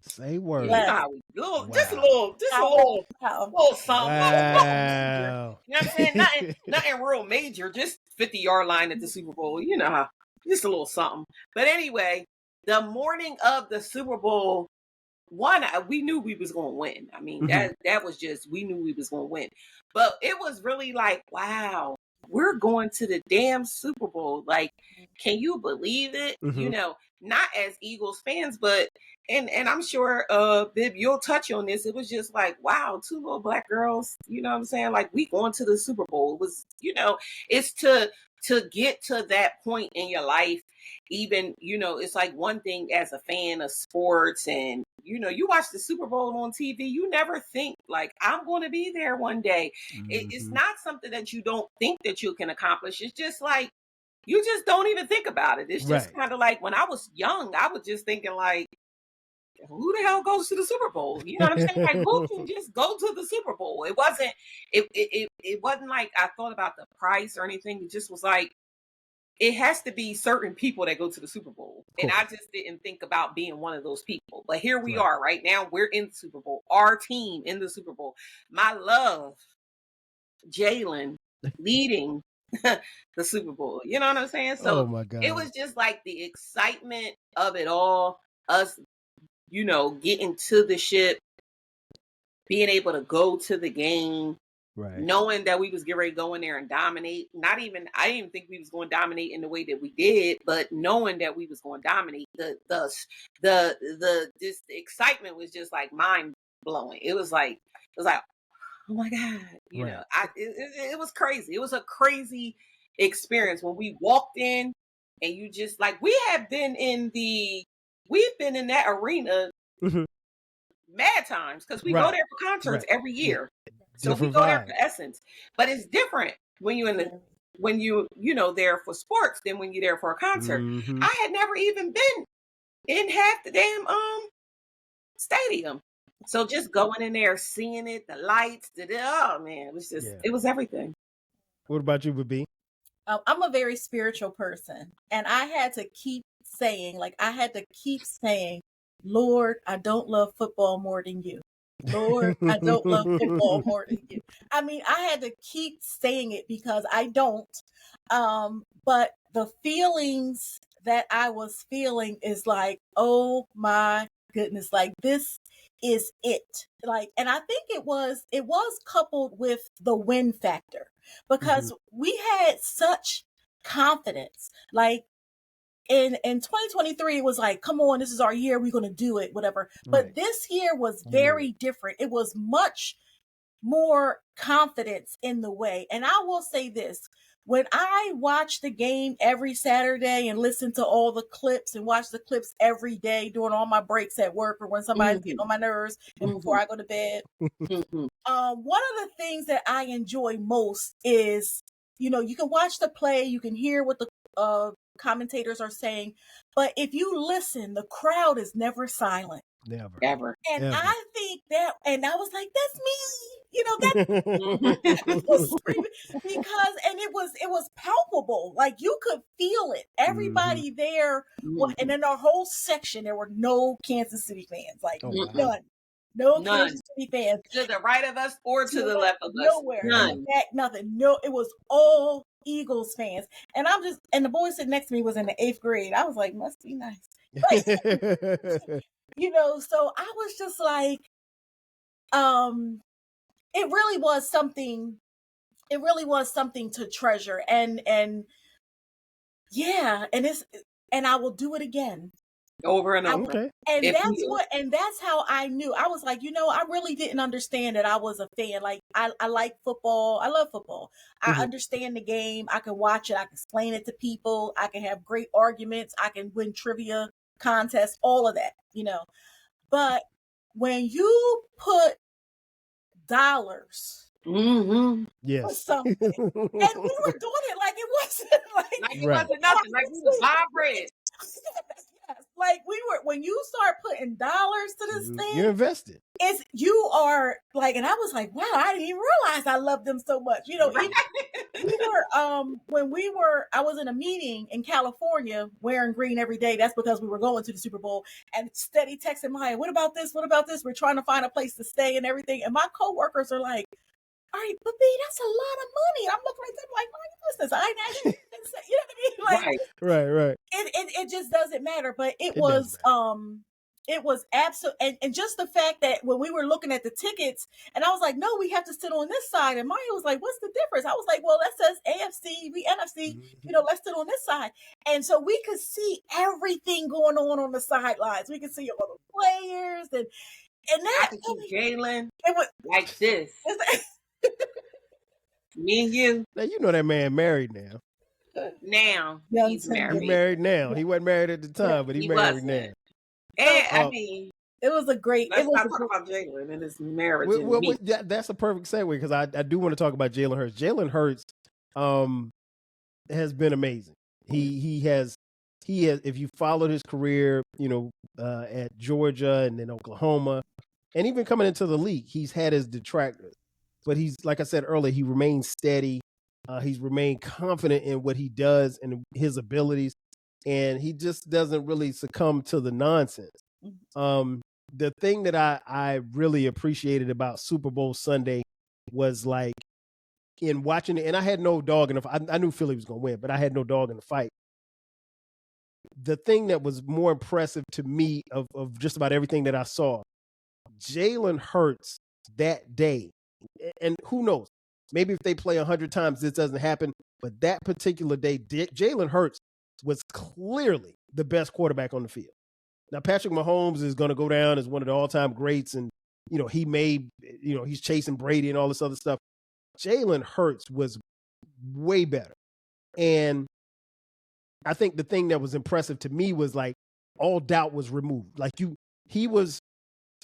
Say word. You know Yes. how we just a Wow. little something, nothing major. Wow. You know what I'm saying? Nothing real major, just 50-yard line at the Super Bowl. You know how, just a little something. But anyway, the morning of the Super Bowl, we knew we was gonna win. I mean, that was just, we knew we was gonna win. But it was really like, wow, we're going to the damn Super Bowl. Like, can you believe it? You know, not as Eagles fans, but and I'm sure Bib, you'll touch on this. It was just like, wow, two little black girls, you know what I'm saying? Like, we going to the Super Bowl. It was, you know, it's to get to that point in your life. Even, you know, it's like one thing as a fan of sports, and you know, you watch the Super Bowl on TV, you never think like, I'm going to be there one day. It's not something that you don't think that you can accomplish. It's just like, you just don't even think about it. It's just kind of like, when I was young, I was just thinking like, who the hell goes to the Super Bowl? You know what I'm saying? Like, who can just go to the Super Bowl? It wasn't like I thought about the price or anything. It just was like, it has to be certain people that go to the Super Bowl. And I just didn't think about being one of those people. But here we are right now. We're in the Super Bowl. Our team in the Super Bowl. My love, Jalen, leading the Super Bowl. You know what I'm saying? So oh my God. it was just like the excitement of it all. Us, you know, getting to the ship, being able to go to the game. Knowing that we was getting ready to go in there and dominate. I didn't even think we was going to dominate in the way that we did, but knowing that we was going to dominate, the excitement was just like mind blowing. It was like, oh my God, you know, it was crazy. It was a crazy experience when we walked in, and you just like, we've been in that arena mad times, because we go there for concerts every year. So we go there for Essence, but it's different when you know, there for sports than when you're there for a concert. I had never even been in half the damn stadium, so just going in there, seeing it, the lights, oh man, it was just it was everything. What about you, Bibbi? I'm a very spiritual person, and I had to keep saying, Lord, I don't love football more than you. Lord, I don't love football more than you. I mean, I had to keep saying it because I don't. But the feelings that I was feeling is like, oh my goodness, like this is it. Like, and I think it was coupled with the win factor, because we had such confidence. Like, in 2023, it was like, come on, this is our year, we're going to do it, whatever. But this year was very different. It was much more confidence in the way. And I will say this, when I watch the game every Saturday and listen to all the clips and watch the clips every day during all my breaks at work, or when somebody's getting on my nerves and before I go to bed, one of the things that I enjoy most is, you know, you can watch the play, you can hear what the commentators are saying, but if you listen, the crowd is never silent. Never. Ever. And Ever. I think that, and I was like, that's me, you know, that was screaming, because, and it was palpable. Like, you could feel it. Everybody there, and in our whole section, there were no Kansas City fans, like none. No Kansas City fans. To the right of us or to the left of us. Nowhere. None. Nothing. No, it was all Eagles fans. And and the boy sitting next to me was in the 8th grade. I was like, must be nice. But, you know, so I was just like, it really was something to treasure. And yeah, and I will do it again. over and over. Okay. And If that's you- what, and that's how I knew. I was like, I really didn't understand that I was a fan. Like, I like football. I love football. I Mhm. understand the game. I can watch it. I can explain it to people. I can have great arguments. I can win trivia contests, all of that, But when you put dollars Mhm. for Yes. something, and we were doing it like it wasn't Like it Right. wasn't nothing. Like we was buying bread. Yes, like when you start putting dollars to this thing, You're invested. you are like, and I was like, wow, I didn't even realize I loved them so much. Even, we were I was in a meeting in California wearing green every day. That's because we were going to the Super Bowl, and steady texting Maya, what about this? What about this? We're trying to find a place to stay and everything. And my coworkers are like, all right, but B, that's a lot of money. I'm looking at them like, my goodness, I didn't say, you know what I mean? Like, Right. it just doesn't matter. But it was absolute, and just the fact that when we were looking at the tickets, and I was like, no, we have to sit on this side, and Maya was like, what's the difference? I was like, well, that says AFC, we NFC, let's sit on this side. And so we could see everything going on the sidelines. We could see all the players, and I that could see Jalen it was like this. Me and you Now you know that man married now. now. Young He's Tim. married. He married now. He wasn't married at the time, but he married wasn't. now. And I mean, it was a great. let's It was not a talk great, about Jalen and his marriage. And me. That's a perfect segue because I do want to talk about Jalen Hurts. Jalen Hurts has been amazing. He has if you followed his career, at Georgia and then Oklahoma, and even coming into the league, he's had his detractors. But he's, like I said earlier, he remains steady. He's remained confident in what he does and his abilities, and he just doesn't really succumb to the nonsense. The thing that I really appreciated about Super Bowl Sunday was like in watching it, and I had no dog in the fight. I knew Philly was going to win, but I had no dog in the fight. The thing that was more impressive to me of just about everything that I saw, Jalen Hurts that day, and who knows, maybe if they play 100 times, this doesn't happen. But that particular day, Jalen Hurts was clearly the best quarterback on the field. Now, Patrick Mahomes is going to go down as one of the all-time greats, and he's chasing Brady and all this other stuff. Jalen Hurts was way better, and I think the thing that was impressive to me was like all doubt was removed. Like he was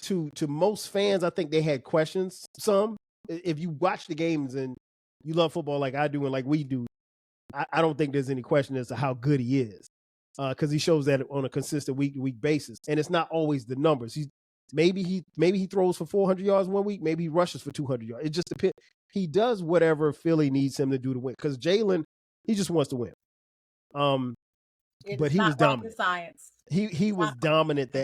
to most fans, I think they had questions. Some, if you watch the games and you love football like I do and like we do, I don't think there's any question as to how good he is, because he shows that on a consistent week-to-week basis, and it's not always the numbers. Maybe he throws for 400 yards one week, maybe he rushes for 200 yards. It just depends. He does whatever Philly needs him to do to win, because Jalen, he just wants to win. But he was dominant. Science. He was dominant.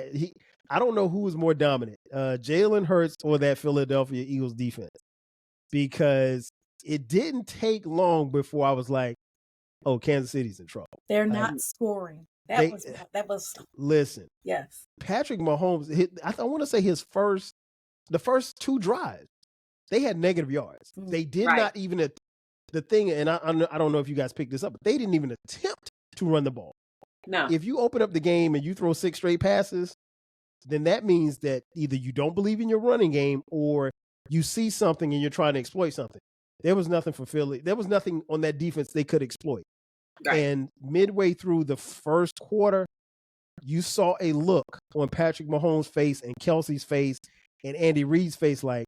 I don't know who was more dominant, Jalen Hurts or that Philadelphia Eagles defense, because it didn't take long before I was like, oh, Kansas City's in trouble. They're not scoring. That was listen. Yes. Patrick Mahomes, I want to say the first two drives, they had negative yards. They did not even the thing, and I don't know if you guys picked this up, but they didn't even attempt to run the ball. No. If you open up the game and you throw 6 straight passes, then that means that either you don't believe in your running game or you see something and you're trying to exploit something. There was nothing for Philly. There was nothing on that defense they could exploit. Right. And midway through the first quarter, you saw a look on Patrick Mahomes' face and Kelsey's face and Andy Reid's face like,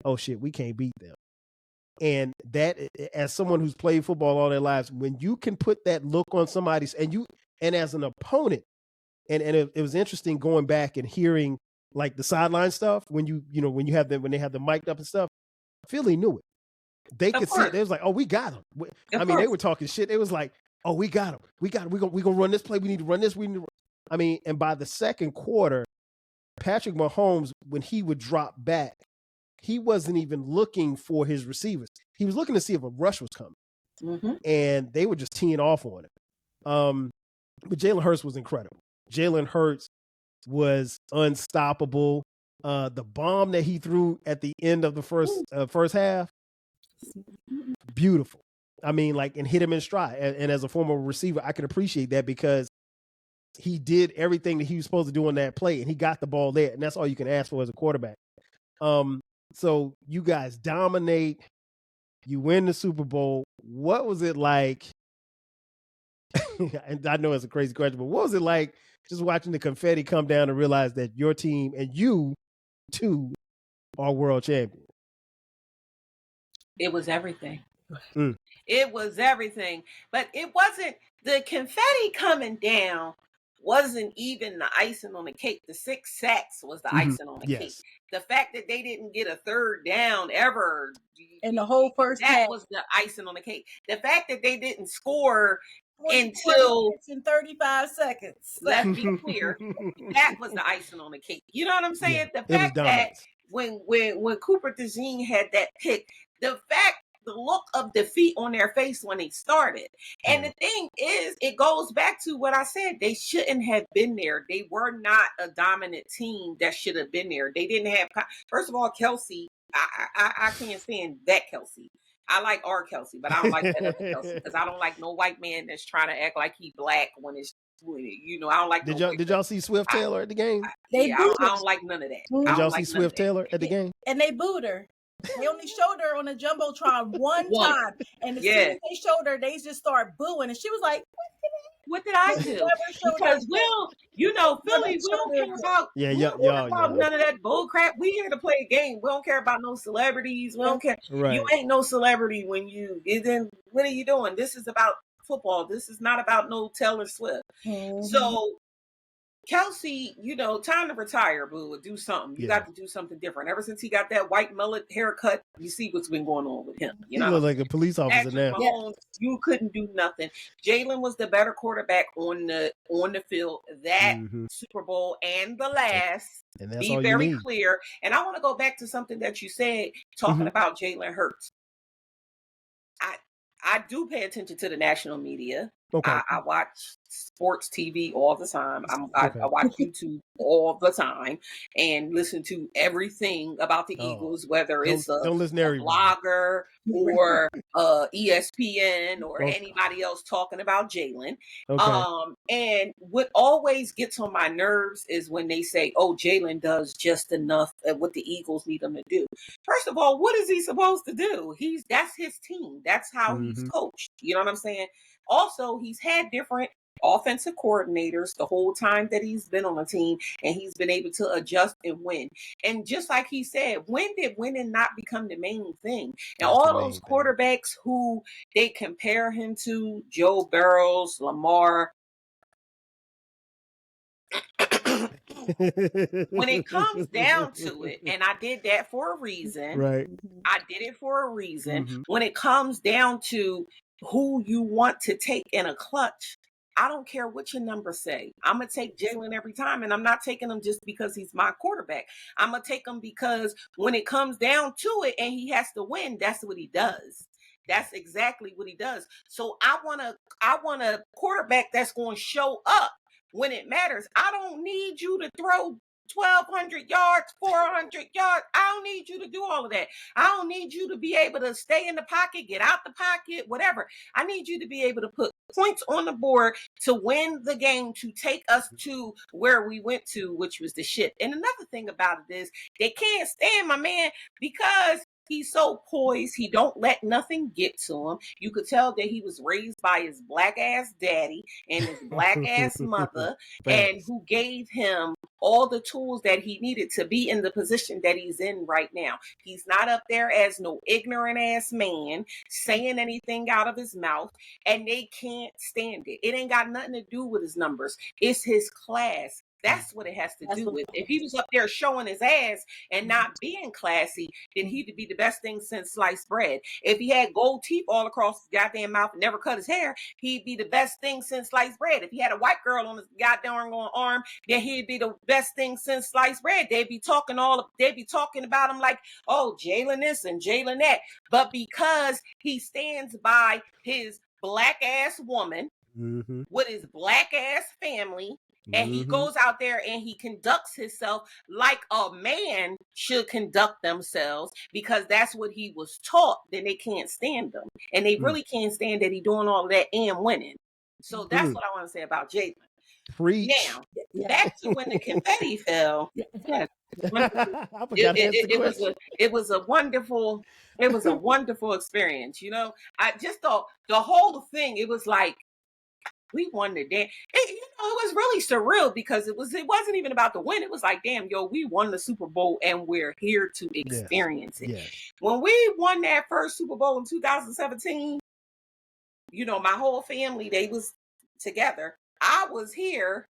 oh shit, we can't beat them. And that, as someone who's played football all their lives, when you can put that look on somebody's, and as an opponent, and it was interesting going back and hearing like the sideline stuff when when they have them mic'd up and stuff. Philly knew it. They could see it. They was like, oh, we got him. They were talking shit. It was like, oh, we got him. We're gonna run this play. We need to run this. And by the second quarter, Patrick Mahomes, when he would drop back, he wasn't even looking for his receivers. He was looking to see if a rush was coming. And they were just teeing off on him. But Jalen Hurts was incredible. Jalen Hurts was unstoppable. The bomb that he threw at the end of the first half, beautiful. I mean, like, and hit him in stride. And as a former receiver, I can appreciate that because he did everything that he was supposed to do on that play, and he got the ball there, and that's all you can ask for as a quarterback. So you guys dominate, you win the Super Bowl. What was it like? And I know it's a crazy question, but what was it like just watching the confetti come down and realize that your team and you too are world champions? It was everything. It was everything. But it wasn't, the confetti coming down wasn't even the icing on the cake. The 6 sacks was the icing on the cake. The fact that they didn't get a third down ever in the whole first that half was the icing on the cake. The fact that they didn't score until in 35 seconds. Let's be clear, that was the icing on the cake. You know what I'm saying? The fact that when Cooper DeJean had that pick, the look of defeat on their face when they started. And the thing is, it goes back to what I said. They shouldn't have been there. They were not a dominant team that should have been there. They didn't have, first of all, Kelsey. I can't stand that Kelsey. I like our Kelsey, but I don't like that other Kelsey because I don't like no white man that's trying to act like he black when it's, you know, I don't like. Did y'all see Swift Taylor at the game? I don't like none of that. Did y'all see Swift Taylor at the game? And they booed her. They only showed her on a jumbotron one time, and as soon as they showed her, they just started booing, and she was like, "What did I do?" Because you know, Philly, we don't care about none of that bull crap. We here to play a game. We don't care about no celebrities. We don't care. Right. You ain't no celebrity when you. Then what are you doing? This is about football. This is not about no Taylor Swift. So. Kelsey, you know, time to retire, boo. Do something. You got to do something different. Ever since he got that white mullet haircut, you see what's been going on with him. You know, he looks like a police officer now. Mahomes, you couldn't do nothing. Jalen was the better quarterback on the field that Super Bowl and the last. And that's be very clear. And I want to go back to something that you said talking about Jalen Hurts. I do pay attention to the national media. Okay. I watch sports TV all the time. I watch YouTube all the time and listen to everything about the Eagles, whether it's a blogger or ESPN or anybody else talking about Jalen. And what always gets on my nerves is when they say, "Oh, Jalen does just enough at what the Eagles need him to do." First of all, what is he supposed to do? That's his team. That's how he's coached. You know what I'm saying? Also, he's had different offensive coordinators the whole time that he's been on the team, and he's been able to adjust and win. And just like he said, when did winning not become the main thing? And all those quarterbacks who they compare him to, Joe Burrow, Lamar, when it comes down to it, and I did that for a reason. Right. I did it for a reason. When it comes down to who you want to take in a clutch, I don't care what your numbers say. I'm going to take Jalen every time, and I'm not taking him just because he's my quarterback. I'm going to take him because when it comes down to it and he has to win, that's what he does. That's exactly what he does. So I want a quarterback that's going to show up when it matters. I don't need you to throw 1,200 yards, 400 yards. I don't need you to do all of that. I don't need you to be able to stay in the pocket, get out the pocket, whatever. I need you to be able to put points on the board to win the game, to take us to where we went to, which was the ship. And another thing about it is they can't stand my man because he's so poised. He don't let nothing get to him. You could tell that he was raised by his black ass daddy and his black ass mother, and who gave him all the tools that he needed to be in the position that he's in right now. He's not up there as no ignorant ass man saying anything out of his mouth, and they can't stand it. It ain't got nothing to do with his numbers. It's his class. That's what it has to do with. If he was up there showing his ass and not being classy, then he'd be the best thing since sliced bread. If he had gold teeth all across his goddamn mouth and never cut his hair, he'd be the best thing since sliced bread. If he had a white girl on his goddamn arm, then he'd be the best thing since sliced bread. They'd be talking about him like, oh, Jalen this and Jalen that. But because he stands by his black ass woman with his black ass family, and he goes out there and he conducts himself like a man should conduct themselves, because that's what he was taught, then they can't stand him. And they really can't stand that he doing all of that and winning. So that's what I want to say about Jalen. Preach. Now, back to when the confetti fell. Yes, I forgot to answer the question. it was a wonderful experience. You know, I just thought the whole thing. It was like we won the damn. It was really surreal because it wasn't even about the win. It was like, damn, yo, we won the Super Bowl and we're here to experience it. Yes. When we won that first Super Bowl in 2017, you know, my whole family, they was together. I was here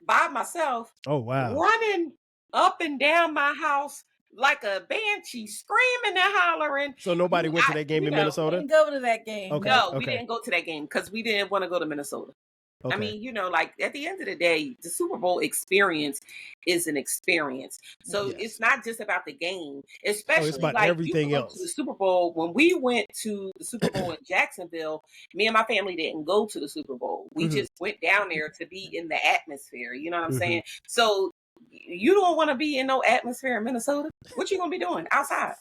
by myself. Oh, wow. Running up and down my house like a banshee, screaming and hollering. So nobody went to that game in Minnesota? Didn't go to that game. Okay. No, we didn't go to that game because we didn't want to go to Minnesota. Okay. I mean, you know, like at the end of the day, the Super Bowl experience is an experience. So it's not just about the game, especially it's about like everything you go else. to the Super Bowl. When we went to the Super Bowl in Jacksonville, me and my family didn't go to the Super Bowl. We just went down there to be in the atmosphere. You know what I'm saying? So you don't want to be in no atmosphere in Minnesota. What you gonna be doing outside?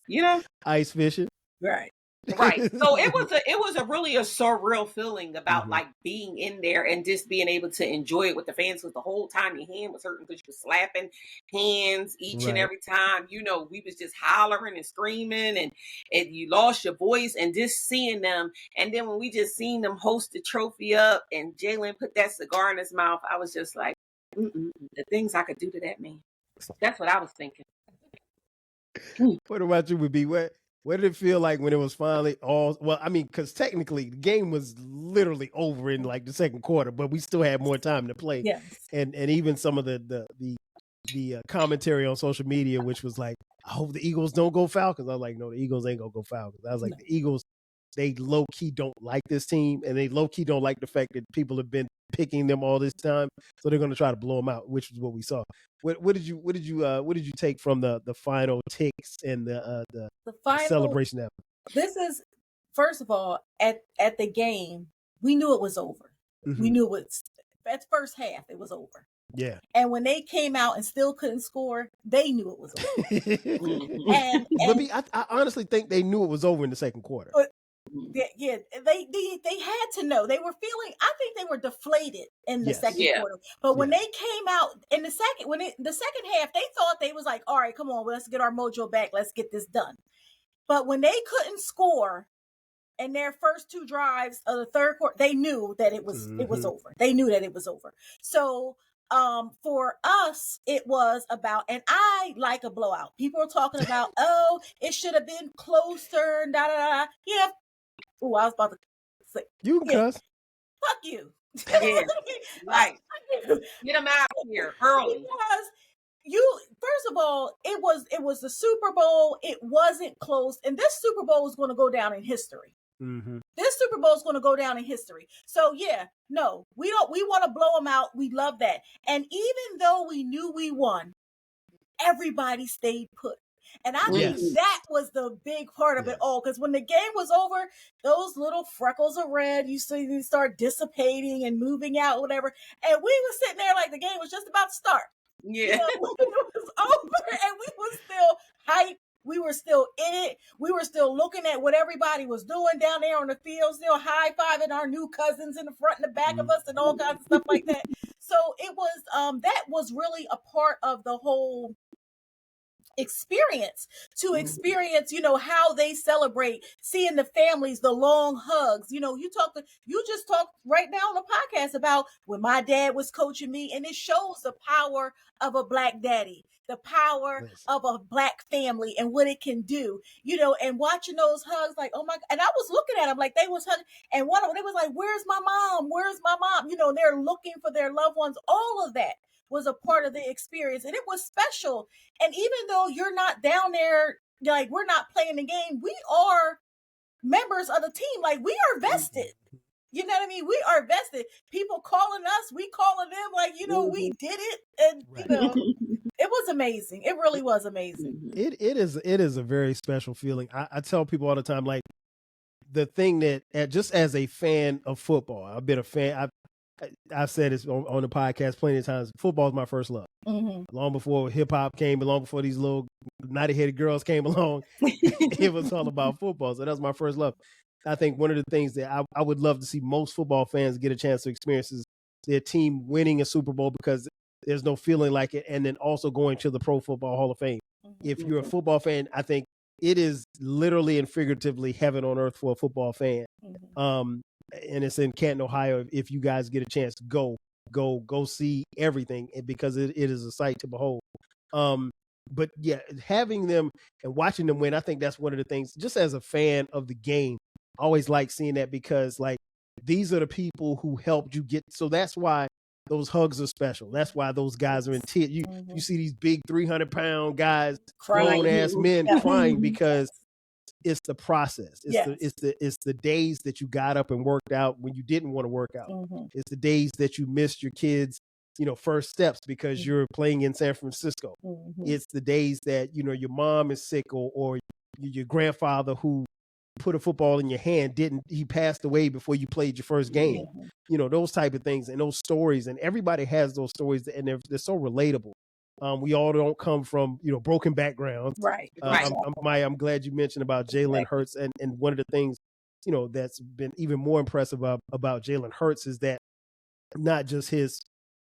You know, ice fishing. Right. So it was a really a surreal feeling about like being in there and just being able to enjoy it with the fans. Because the whole time your hand was hurting because you were slapping hands each and every time. You know, we was just hollering and screaming and you lost your voice and just seeing them. And then when we just seen them host the trophy up and Jalen put that cigar in his mouth, I was just like, the things I could do to that man. That's what I was thinking. What about you, Bibbi? What did it feel like when it was finally all? Well, I mean, because technically the game was literally over in like the second quarter, but we still had more time to play. Yes. And even some of the commentary on social media, which was like, I hope the Eagles don't go Falcons. I was like, no, the Eagles ain't gonna go Falcons. I was like, the Eagles, they low key don't like this team, and they low key don't like the fact that people have been picking them all this time, so they're going to try to blow them out, which is what we saw. What did you take from the final ticks and the final celebration after? This is, first of all, at the game, we knew it was over. We knew it was at first half it was over. Yeah. And when they came out and still couldn't score, they knew it was over. and I honestly think they knew it was over in the second quarter. Yeah, they had to know. They were feeling. I think they were deflated in the second quarter. But when they came out in the second, the second half, they thought they was like, all right, come on, let's get our mojo back. Let's get this done. But when they couldn't score in their first two drives of the third quarter, they knew that it was over. They knew that it was over. So for us, it was about, and I like a blowout. People are talking about, oh, it should have been closer, da da da. Yeah. Oh, I was about to say, you can cuss. Fuck you. Yeah. Right. Get them out of here early. Because first of all, it was the Super Bowl. It wasn't close, and this Super Bowl is going to go down in history. This Super Bowl is going to go down in history. So we want to blow them out. We love that. And even though we knew we won, everybody stayed put. And I think that was the big part of it all. Because when the game was over, those little freckles of red, you start dissipating and moving out, whatever. And we were sitting there like the game was just about to start. Yeah. You know, it was over and we were still hyped. We were still in it. We were still looking at what everybody was doing down there on the field, still high-fiving our new cousins in the front and the back of us and all kinds of stuff like that. So it was, that was really a part of the whole experience, how they celebrate, seeing the families, the long hugs. You just talked right now on the podcast about when my dad was coaching me, and it shows the power of a Black daddy, the power of a Black family and what it can do, and watching those hugs, like, oh my, and I was looking at them like they was hugging, and one of them, they was like, where's my mom? Where's my mom? They're looking for their loved ones. All of that was a part of the experience, and it was special. And even though you're not down there, like, we're not playing the game, we are members of the team. Like, we are vested. You know what I mean? We are vested. People calling us, we calling them, like, we did it. And, it was amazing. It really was amazing. It is a very special feeling. I tell people all the time, like, the thing that just as a fan of football, I've been a fan, I've said this on the podcast plenty of times. Football is my first love. Long before hip hop came, long before these little naughty-headed girls came along, it was all about football. So that was my first love. I think one of the things that I would love to see most football fans get a chance to experience is their team winning a Super Bowl because there's no feeling like it, and then also going to the Pro Football Hall of Fame. If you're a football fan, I think it is literally and figuratively heaven on earth for a football fan. And it's in Canton, Ohio. If you guys get a chance, go see everything, because it is a sight to behold. But yeah, having them and watching them win, I think that's one of the things, just as a fan of the game, I always like seeing that, because like these are the people who helped you get. So that's why those hugs are special. That's why those guys are in tears. You see these big 300-pound guys, grown ass men crying, because it's the process. It's the days that you got up and worked out when you didn't want to work out. It's the days that you missed your kids, first steps because you're playing in San Francisco. It's the days that, your mom is sick, or your grandfather who put a football in your hand he passed away before you played your first game. Those type of things and those stories, and everybody has those stories, and they're so relatable. We all don't come from, broken backgrounds. Right. I'm glad you mentioned about Jalen Hurts. And one of the things, that's been even more impressive about Jalen Hurts is that not just his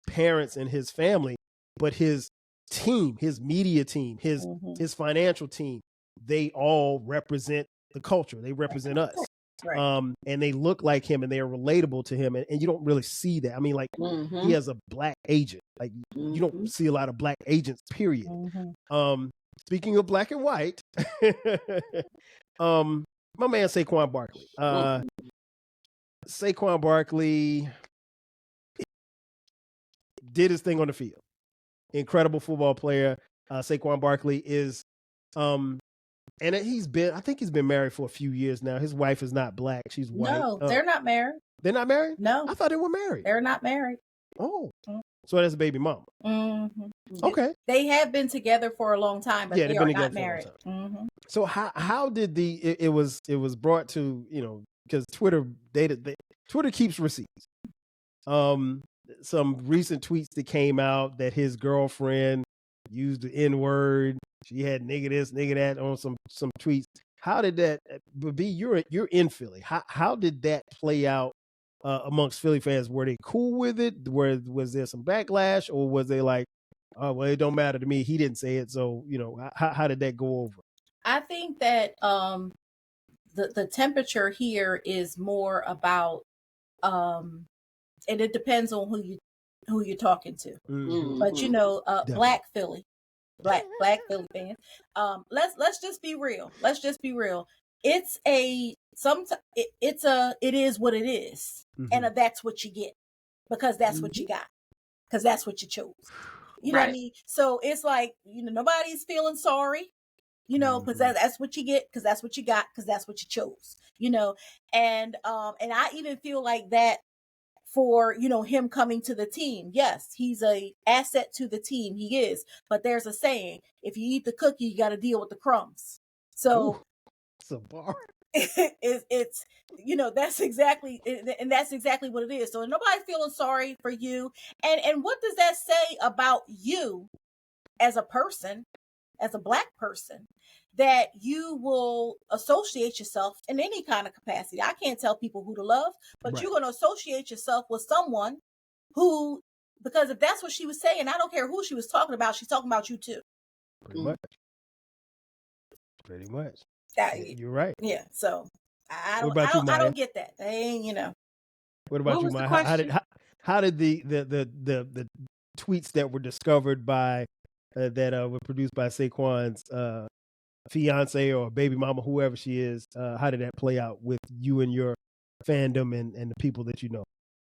parents and his family, but his team, his media team, his financial team, they all represent the culture. They represent us. And they look like him, and they are relatable to him. And you don't really see that. I mean, like he has a black agent. Like you don't see a lot of black agents, period. Speaking of black and white, my man Saquon Barkley. Saquon Barkley did his thing on the field. Incredible football player. Saquon Barkley is and I think he's been married for a few years now. His wife is not black. She's white. No, they're not married. They're not married? No. I thought they were married. They're not married. Oh. So that's a baby mama. Okay. They have been together for a long time, but they are not married. So how did it was brought to, because Twitter keeps receipts. Some recent tweets that came out that his girlfriend used the N-word. She had nigga this, nigga that on some tweets. How did that? Bibbi, you're in Philly. How did that play out amongst Philly fans? Were they cool with it? Was there some backlash, or was they like, oh well, it don't matter to me. He didn't say it, so how did that go over? I think that the temperature here is more about, and it depends on who you're talking to. But Black Philly. Black Philly fans. Let's just be real. It is what it is, and because what you get, because that's what you got, because that's what you chose. You know what I mean? So it's like nobody's feeling sorry. Because that's what you get, because that's what you got, because that's what you chose. And I even feel like that for him coming to the team. Yes, he's a asset to the team. He is, but there's a saying: if you eat the cookie, you got to deal with the crumbs. So it's a bar. It's that's exactly what it is. So nobody's feeling sorry for you. And what does that say about you as a person, as a Black person, that you will associate yourself in any kind of capacity? I can't tell people who to love, but you're going to associate yourself with someone who, because if that's what she was saying, I don't care who she was talking about, she's talking about you too. Pretty much. You're right. Yeah. So I don't get that. They ain't, What about you, Mya? How did the tweets that were discovered by that were produced by Saquon's fiance or baby mama, whoever she is, how did that play out with you and your fandom and the people that you know?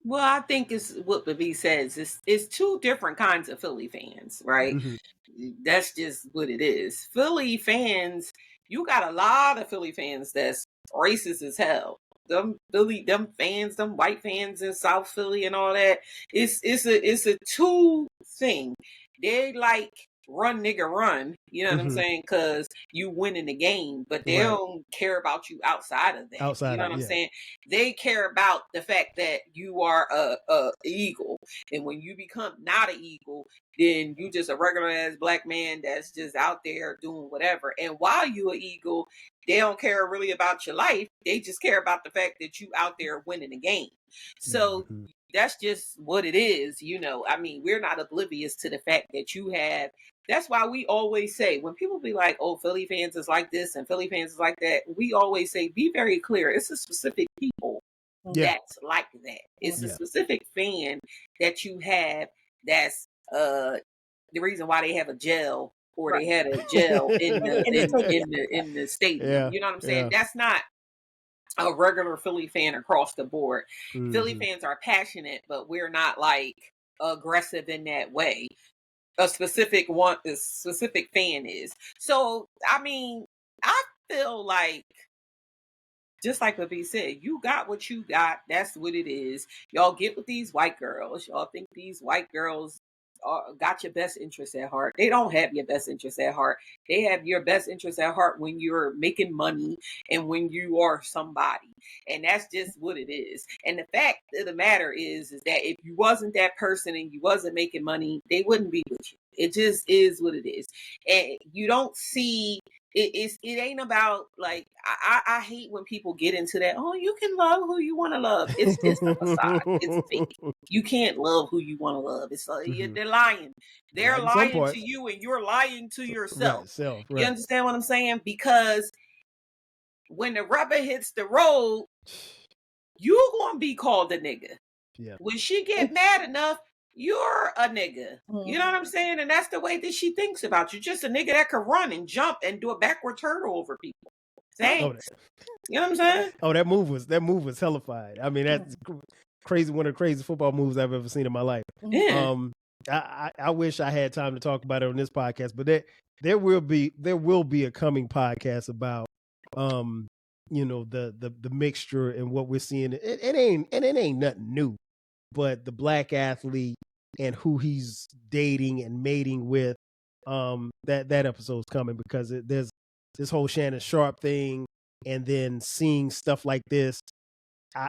Well, I think it's what Bibbi says. It's two different kinds of Philly fans, right? That's just what it is. Philly fans, you got a lot of Philly fans that's racist as hell. Them fans, them white fans in South Philly and all that. It's a two thing. They like run nigga run, you know what I'm saying? Because you winning the game, but they don't care about you outside of that. You know what I'm saying? They care about the fact that you are a eagle, and when you become not an eagle, then you just a regular ass Black man that's just out there doing whatever. And while you an eagle, they don't care really about your life. They just care about the fact that you out there winning the game. So that's just what it is. I mean, we're not oblivious to the fact that you have. That's why we always say, when people be like, oh, Philly fans is like this and Philly fans is like that, we always say, be very clear. It's a specific people that's like that. It's a specific fan that you have that's the reason why they have a jail, or they had a jail in the stadium. Yeah. You know what I'm saying? That's not a regular Philly fan across the board. Mhm. Philly fans are passionate, but we're not like aggressive in that way. A specific fan is. So, I mean, I feel like, just like what B said, you got what you got. That's what it is. Y'all get with these white girls. Y'all think these white girls got your best interest at heart. They don't have your best interest at heart. They have your best interest at heart when you're making money and when you are somebody. And that's just what it is. And the fact of the matter is that if you wasn't that person and you wasn't making money, they wouldn't be with you. It just is what it is. And you don't see it ain't about, like, I hate when people get into that, oh, you can love who you want to love. It's a facade. It's fake. You can't love who you want to love. It's like, they're lying. They're lying to you, and you're lying to yourself. Right. You understand what I'm saying? Because when the rubber hits the road, you're gonna be called a nigga. Yeah. When she get mad enough, you're a nigga. You know what I'm saying? And that's the way that she thinks about you. Just a nigga that can run and jump and do a backward turtle over people. Thanks. You know what I'm saying? Oh, that move was hellified. I mean, that's crazy. One of the craziest football moves I've ever seen in my life. Yeah. I wish I had time to talk about it on this podcast, but there will be a coming podcast about the mixture and what we're seeing. It ain't nothing new, but the black athlete and who he's dating and mating with, that episode's coming, because there's this whole Shannon Sharp thing, and then seeing stuff like this. For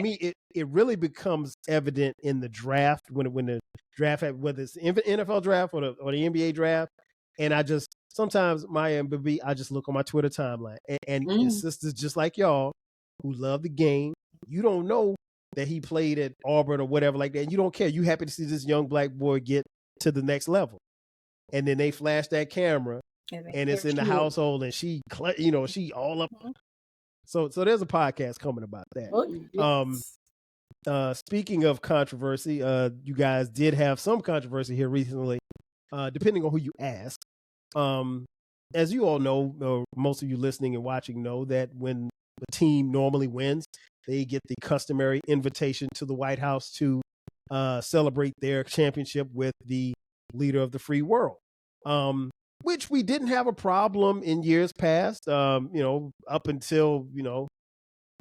me, it really becomes evident in the draft, when the draft, whether it's the NFL draft or the NBA draft, and I just sometimes Mya and Bibbi, I just look on my Twitter timeline, and sisters just like y'all who love the game, you don't know that he played at Auburn or whatever like that, and you don't care. You happy to see this young black boy get to the next level, and then they flash that camera, and it's in the household, and she all up. So there's a podcast coming about that. Speaking of controversy, you guys did have some controversy here recently, depending on who you ask. As you all know, or most of you listening and watching know, that when the team normally wins, they get the customary invitation to the White House to celebrate their championship with the leader of the free world. Which we didn't have a problem in years past, up until, a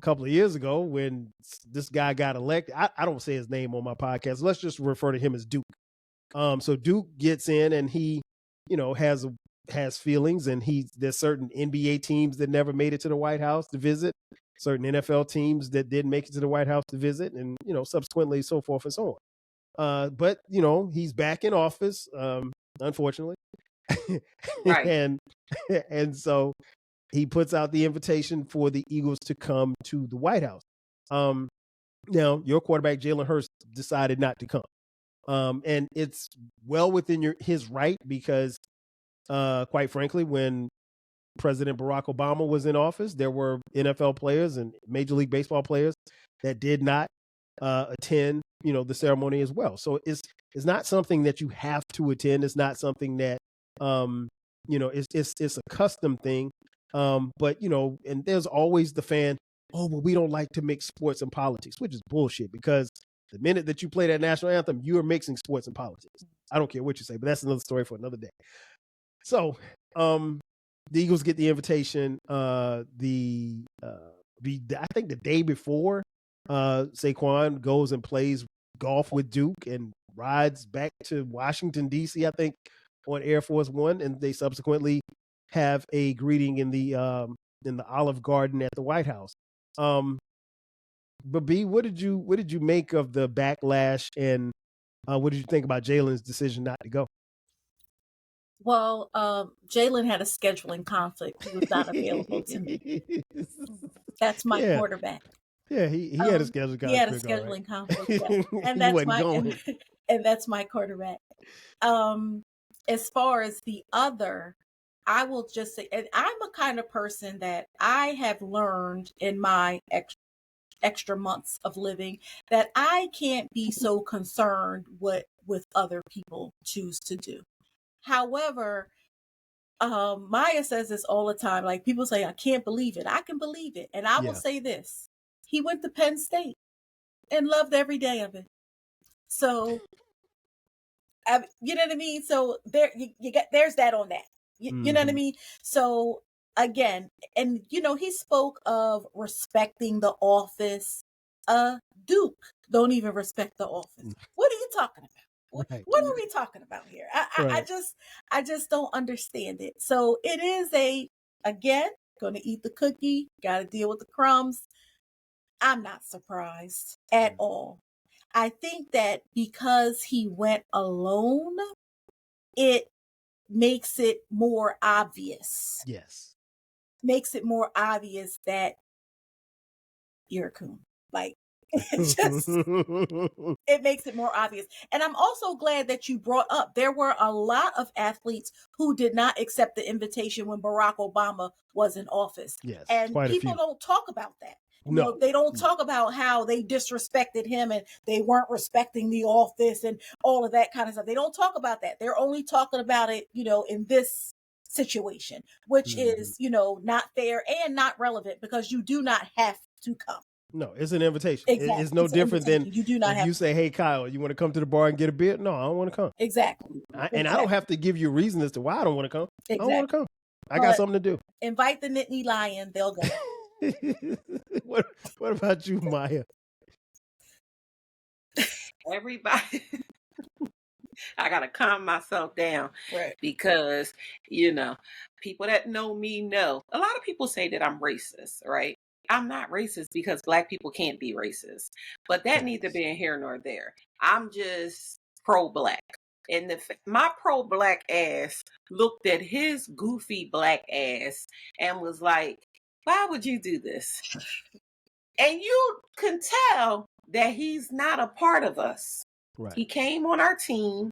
couple of years ago when this guy got elected. I don't say his name on my podcast. Let's just refer to him as Duke. So Duke gets in, and he, has feelings, and there's certain NBA teams that never made it to the White House to visit, certain NFL teams that didn't make it to the White House to visit, and, subsequently so forth and so on. But, he's back in office, unfortunately. Right. and so he puts out the invitation for the Eagles to come to the White House. Now your quarterback Jalen Hurts decided not to come, and it's well within his right, because quite frankly, when President Barack Obama was in office, there were NFL players and Major League Baseball players that did not attend the ceremony as well. So it's not something that you have to attend. It's not something that it's a custom thing. But and there's always the fan, oh, well, we don't like to mix sports and politics, which is bullshit, because the minute that you play that national anthem, you are mixing sports and politics. I don't care what you say, but that's another story for another day. So the Eagles get the invitation. I think the day before, Saquon goes and plays golf with Duke and rides back to Washington, D.C., I think, on Air Force One, and they subsequently have a greeting in the Olive Garden at the White House. But B, what did you make of the backlash, and what did you think about Jalen's decision not to go? Well, Jalen had a scheduling conflict. He was not available to me. That's my quarterback. Yeah, he had a scheduling conflict. He had a all right. scheduling conflict, yeah. And He that's wasn't my going. and that's my quarterback. As far as the other, I will just say, and I'm a kind of person that I have learned in my extra months of living that I can't be so concerned with other people choose to do. However, Mya says this all the time. Like, people say, I can't believe it. I can believe it. And I will Yeah. say this. He went to Penn State and loved every day of it. So, you know what I mean? So there you get, there's that on that. You know what I mean? So again, and he spoke of respecting the office. Duke don't even respect the office. What are you talking about? Right. What are we talking about here? I just don't understand it. So it is again, gonna eat the cookie, gotta deal with the crumbs. I'm not surprised at all. I think that because he went alone, it makes it more obvious. Yes. Makes it more obvious that you're a coon. Like, it makes it more obvious. And I'm also glad that you brought up, there were a lot of athletes who did not accept the invitation when Barack Obama was in office. Yes. And people don't talk about that. No, they don't talk about how they disrespected him and they weren't respecting the office and all of that kind of stuff. They don't talk about that. They're only talking about it, in this situation, which is, not fair and not relevant because you do not have to come. No, it's an invitation. Exactly. It's no different than you do not if have you say, "Hey, Kyle, you want to come to the bar and get a beer?" No, I don't want to come. Exactly. And I don't have to give you a reason as to why I don't want to come. Exactly. I don't want to come. I got something to do. Invite the Nittany Lion, they'll go. What about you, Mya? Everybody, I gotta calm myself down, Right. because people that know me know. A lot of people say that I'm racist, right? I'm not racist because Black people can't be racist, but that neither being here nor there. I'm just pro-Black. And my pro-Black ass looked at his goofy Black ass and was like, why would you do this? And you can tell that he's not a part of us. Right. He came on our team.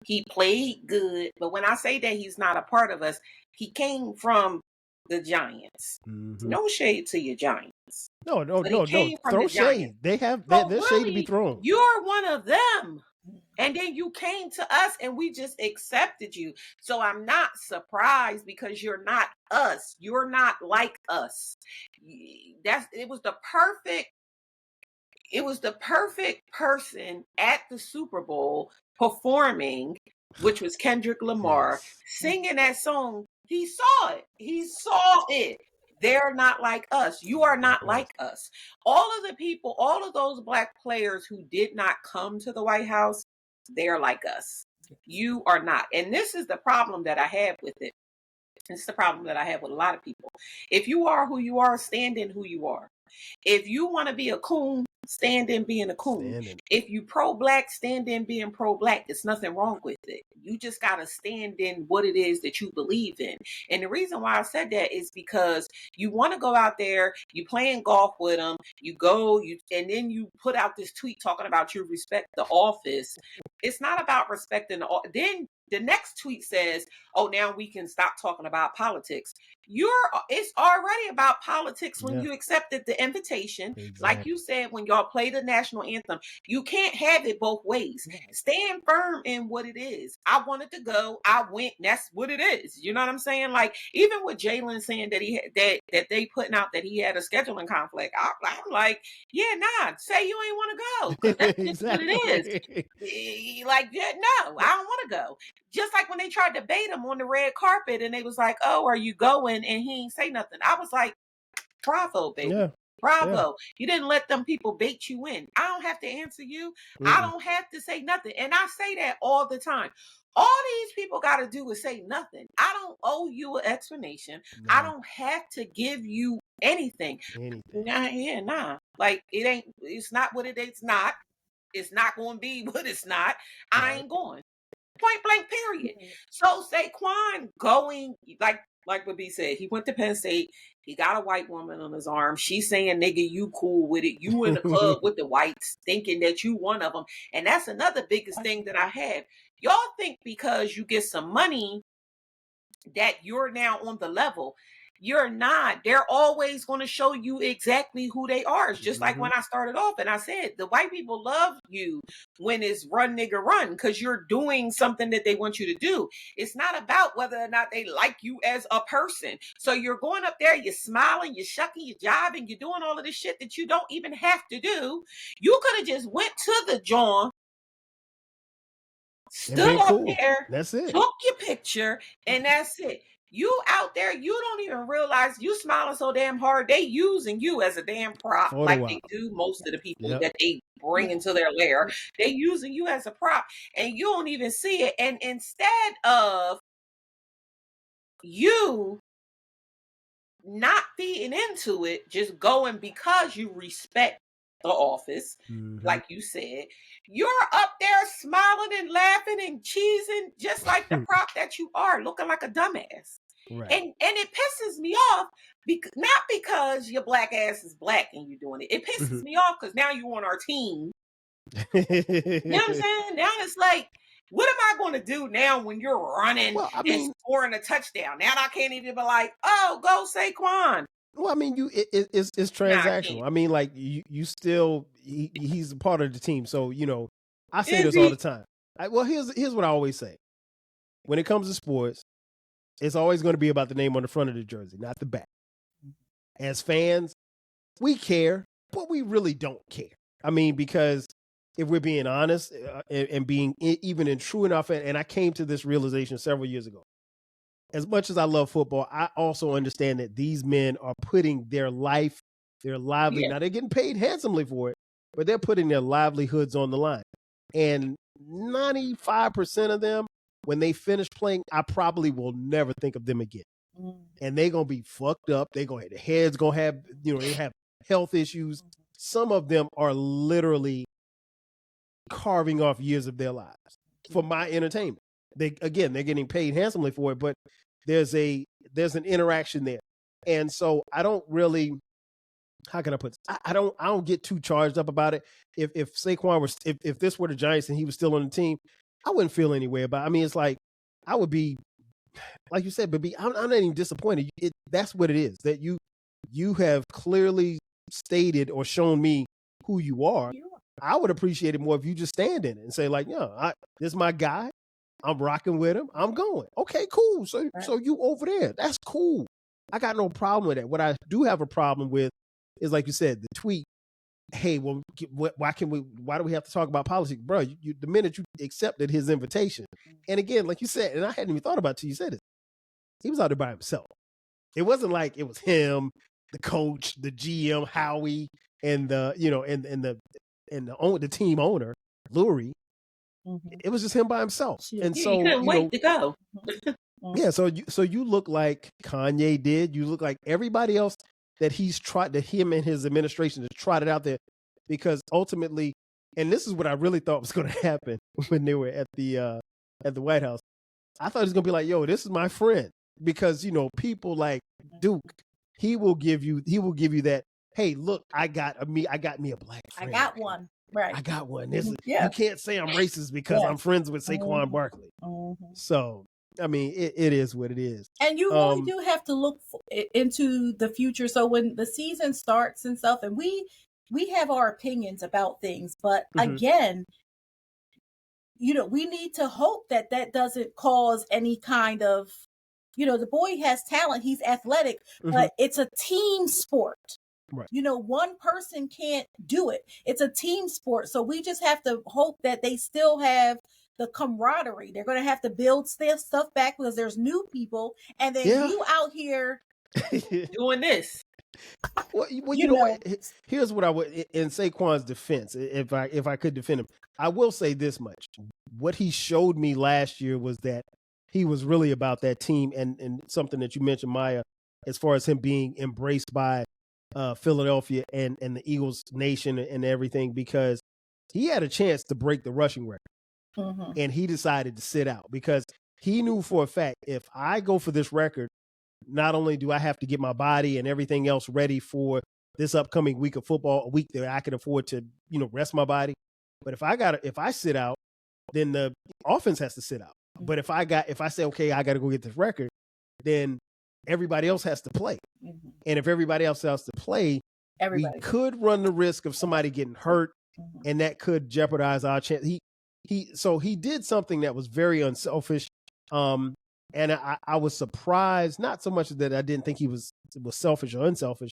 He played good. But when I say that he's not a part of us, he came from the Giants. No shade to your Giants. No. Throw shade. There's shade to be thrown. You're one of them. And then you came to us and we just accepted you. So I'm not surprised because you're not us. You're not like us. It was the perfect person at the Super Bowl performing, which was Kendrick Lamar, singing that song. He saw it. He saw it. They're not like us. You are not like us. All of the people, all of those Black players who did not come to the White House, they're like us. You are not. And this is the problem that I have with it. It's the problem that I have with a lot of people. If you are who you are, stand in who you are. If you want to be a coon, stand in being a coon. If you pro-Black, stand in being pro-Black. There's nothing wrong with it. You just got to stand in what it is that you believe in. And the reason why I said that is because you want to go out there, you playing golf with them, and then you put out this tweet talking about you respect the office. It's not about respecting the office. Then the next tweet says, oh, now we can stop talking about politics. It's already about politics when you accepted the invitation. Exactly. Like you said, when y'all play the national anthem, you can't have it both ways. Stand firm in what it is. I wanted to go. I went. That's what it is. You know what I'm saying? Like, even with Jalen saying that that they putting out that he had a scheduling conflict, I'm like, yeah, nah, say you ain't want to go. 'Cause that's just what it is. Like, yeah, no, I don't want to go. Just like when they tried to bait him on the red carpet and they was like, oh, are you going? And he ain't say nothing. I was like, bravo, baby. Yeah. Bravo. Yeah. You didn't let them people bait you in. I don't have to answer you. I don't have to say nothing. And I say that all the time. All these people got to do is say nothing. I don't owe you an explanation. No. I don't have to give you anything. Nah. Like, it's not what it is. Not. It's not going to be what it's not. I ain't going. Point blank, period. So Saquon going, like, like Bibbi said, he went to Penn State. He got a white woman on his arm. She's saying, nigga, you cool with it. You in the club with the whites thinking that you one of them. And that's another biggest thing that I have. Y'all think because you get some money that you're now on the level. You're not. They're always going to show you exactly who they are. It's just like when I started off and I said, the white people love you when it's run, nigga, run, because you're doing something that they want you to do. It's not about whether or not they like you as a person. So you're going up there, you're smiling, you're shucking, you're jiving, you're doing all of this shit that you don't even have to do. You could have just went to the joint, stood up cool. there, That's it. took your picture, and that's it. You out there, you don't even realize you smiling so damn hard. They using you as a damn prop, like they do most of the people that they bring into their lair. They using you as a prop, and you don't even see it. And instead of you not feeding into it, just going because you respect the office, like you said, you're up there smiling and laughing and cheesing just like the prop that you are, looking like a dumbass. Right. And it pisses me off, not because your black ass is black and you're doing it. It pisses me off because now you're on our team. You know what I'm saying? Now it's like, what am I going to do now when you're running and scoring a touchdown? Now I can't even be like, oh, go Saquon. Well, I mean, it's transactional. I mean, like you still he's a part of the team. So I say this all the time. Here's what I always say. When it comes to sports, it's always going to be about the name on the front of the jersey, not the back. As fans, we care, but we really don't care. I mean, because if we're being honest and being even in true enough, and I came to this realization several years ago. As much as I love football, I also understand that these men are putting their life, their livelihood. Now they're getting paid handsomely for it, but they're putting their livelihoods on the line. And 95% of them, when they finish playing, I probably will never think of them again. And they're going to be fucked up. Their heads going to have, they have health issues. Some of them are literally carving off years of their lives for my entertainment. They're getting paid handsomely for it, but there's an interaction there. And so I don't really, how can I put this? I don't get too charged up about it. If Saquon was, if this were the Giants and he was still on the team, I wouldn't feel any way about it. I mean, it's like, I would be, like you said, Bibbi, I'm not even disappointed. That's what it is, that you have clearly stated or shown me who you are. I would appreciate it more if you just stand in it and say like, this is my guy. I'm rocking with him. I'm going. Okay, cool. So you over there. That's cool. I got no problem with that. What I do have a problem with is, like you said, the tweet. Hey, well, why do we have to talk about politics? Bro, the minute you accepted his invitation. And again, like you said, and I hadn't even thought about it till you said it, he was out there by himself. It wasn't like it was him, the coach, the GM, Howie, and the team owner, Lurie. It was just him by himself. And so you couldn't wait to go. Yeah, so you look like Kanye did. You look like everybody else that him and his administration has trotted out there, because ultimately, and this is what I really thought was going to happen when they were at the White House. I thought he was going to be like, yo, this is my friend, because people like Duke, he will give you that. Hey, look, I got me a black friend. I got one. Right. I got one. You can't say I'm racist because I'm friends with Saquon Barkley. So, I mean, it is what it is. And you really do have to look into the future. So when the season starts and stuff, and we have our opinions about things, but again, we need to hope that doesn't cause any kind of, the boy has talent. He's athletic, but it's a team sport. Right. One person can't do it. It's a team sport. So we just have to hope that they still have the camaraderie. They're going to have to build stuff back because there's new people. And then you out here doing this. Well, you know what? Here's what I would, in Saquon's defense, if I could defend him, I will say this much. What he showed me last year was that he was really about that team, and something that you mentioned, Mya, as far as him being embraced by Philadelphia and the Eagles nation and everything, because he had a chance to break the rushing record and he decided to sit out because he knew for a fact, if I go for this record, not only do I have to get my body and everything else ready for this upcoming week of football, a week that I can afford to, rest my body, but if I sit out, then the offense has to sit out. But if I say, okay, I got to go get this record, then everybody else has to play. Mm-hmm. And if everybody else has to play, we could run the risk of somebody getting hurt, and that could jeopardize our chance. He did something that was very unselfish. And I was surprised, not so much that I didn't think he was selfish or unselfish,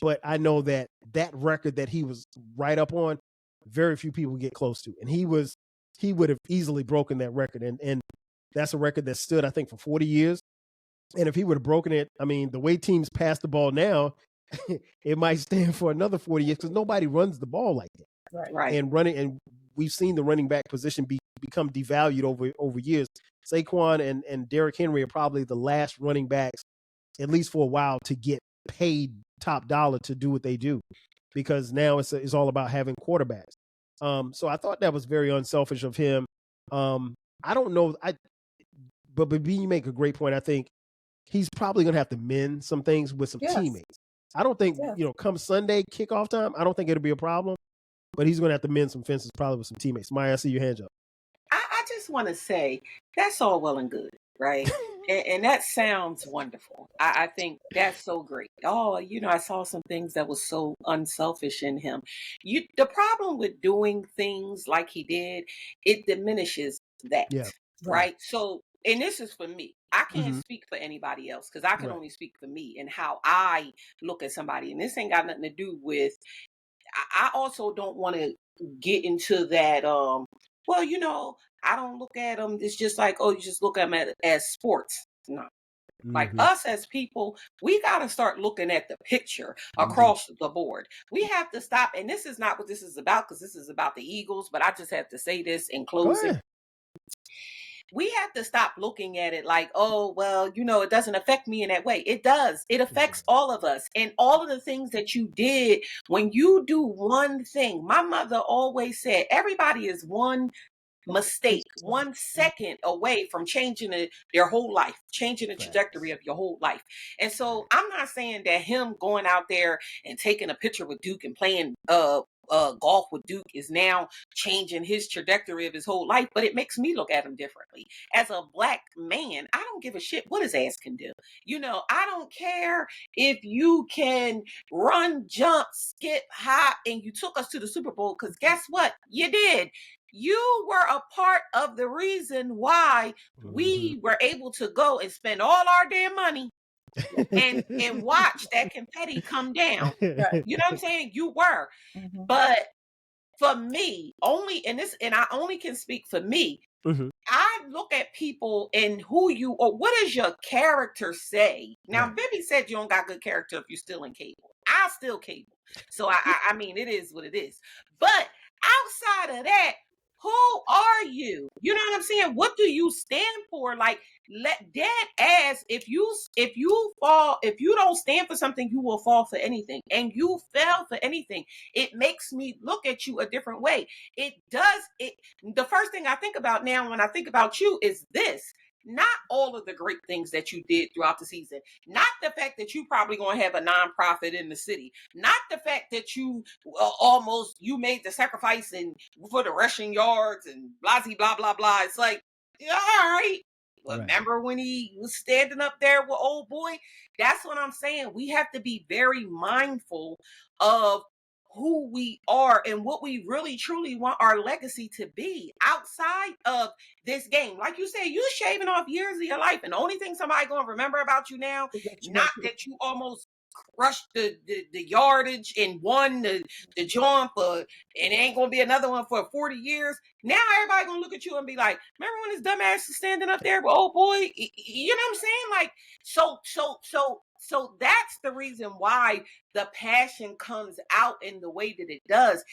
but I know that record that he was right up on, very few people get close to. And he would have easily broken that record. And that's a record that stood, I think, for 40 years. And if he would have broken it, I mean, the way teams pass the ball now, it might stand for another 40 years because nobody runs the ball like that. Right. And we've seen the running back position become devalued over years. Saquon and Derrick Henry are probably the last running backs, at least for a while, to get paid top dollar to do what they do, because now it's all about having quarterbacks. So I thought that was very unselfish of him. I don't know. But Bibbi, you make a great point. I think he's probably going to have to mend some things with some teammates. I don't think, come Sunday kickoff time, I don't think it'll be a problem, but he's going to have to mend some fences probably with some teammates. Mya, I see your hand up. I just want to say that's all well and good, right? and that sounds wonderful. I think that's so great. Oh, I saw some things that was so unselfish in him. The problem with doing things like he did, it diminishes that, right? So, and this is for me. I can't speak for anybody else because I can only speak for me and how I look at somebody. And this ain't got nothing to do with, I also don't want to get into that, I don't look at them. It's just like, oh, you just look at them as sports. No. Like us as people, we got to start looking at the picture across the board. We have to stop. And this is not what this is about, because this is about the Eagles. But I just have to say this in closing. We have to stop looking at it like, oh, well, it doesn't affect me in that way. It does. It affects all of us. And all of the things that you did, when you do one thing, my mother always said, everybody is one mistake, 1 second away from changing their whole life, changing the trajectory of your whole life. And so I'm not saying that him going out there and taking a picture with Duke and playing golf with Duke is now changing his trajectory of his whole life, but it makes me look at him differently. As a Black man, I don't give a shit what his ass can do. I don't care if you can run, jump, skip, hop, and you took us to the Super Bowl, because guess what? You did. You were a part of the reason why we were able to go and spend all our damn money and watch that confetti come down. You know what I'm saying? You were. But for me, and I only can speak for me, I look at people and what does your character say? Now, Bibbi said you don't got good character if you're still in cable. I'll still cable. So I mean, it is what it is. But outside of that, who are you? You know what I'm saying? What do you stand for? Like, dead ass, if you don't stand for something, you will fall for anything. And you fell for anything. It makes me look at you a different way. It does. The first thing I think about now when I think about you is this. Not all of the great things that you did throughout the season. Not the fact that you probably going to have a nonprofit in the city. Not the fact that you you made the sacrifice for the rushing yards and blah, blah, blah, blah. It's like, all right. Remember when he was standing up there with old boy? That's what I'm saying. We have to be very mindful of who we are and what we really truly want our legacy to be outside of this game. Like you said, you shaving off years of your life, and the only thing somebody gonna remember about you now, not that you almost crushed the yardage and won the jump, and it ain't gonna be another one for 40 years. Now everybody gonna look at you and be like, remember when this dumbass was standing up there with old boy? You know what I'm saying? Like, so that's the reason why the passion comes out in the way that it does.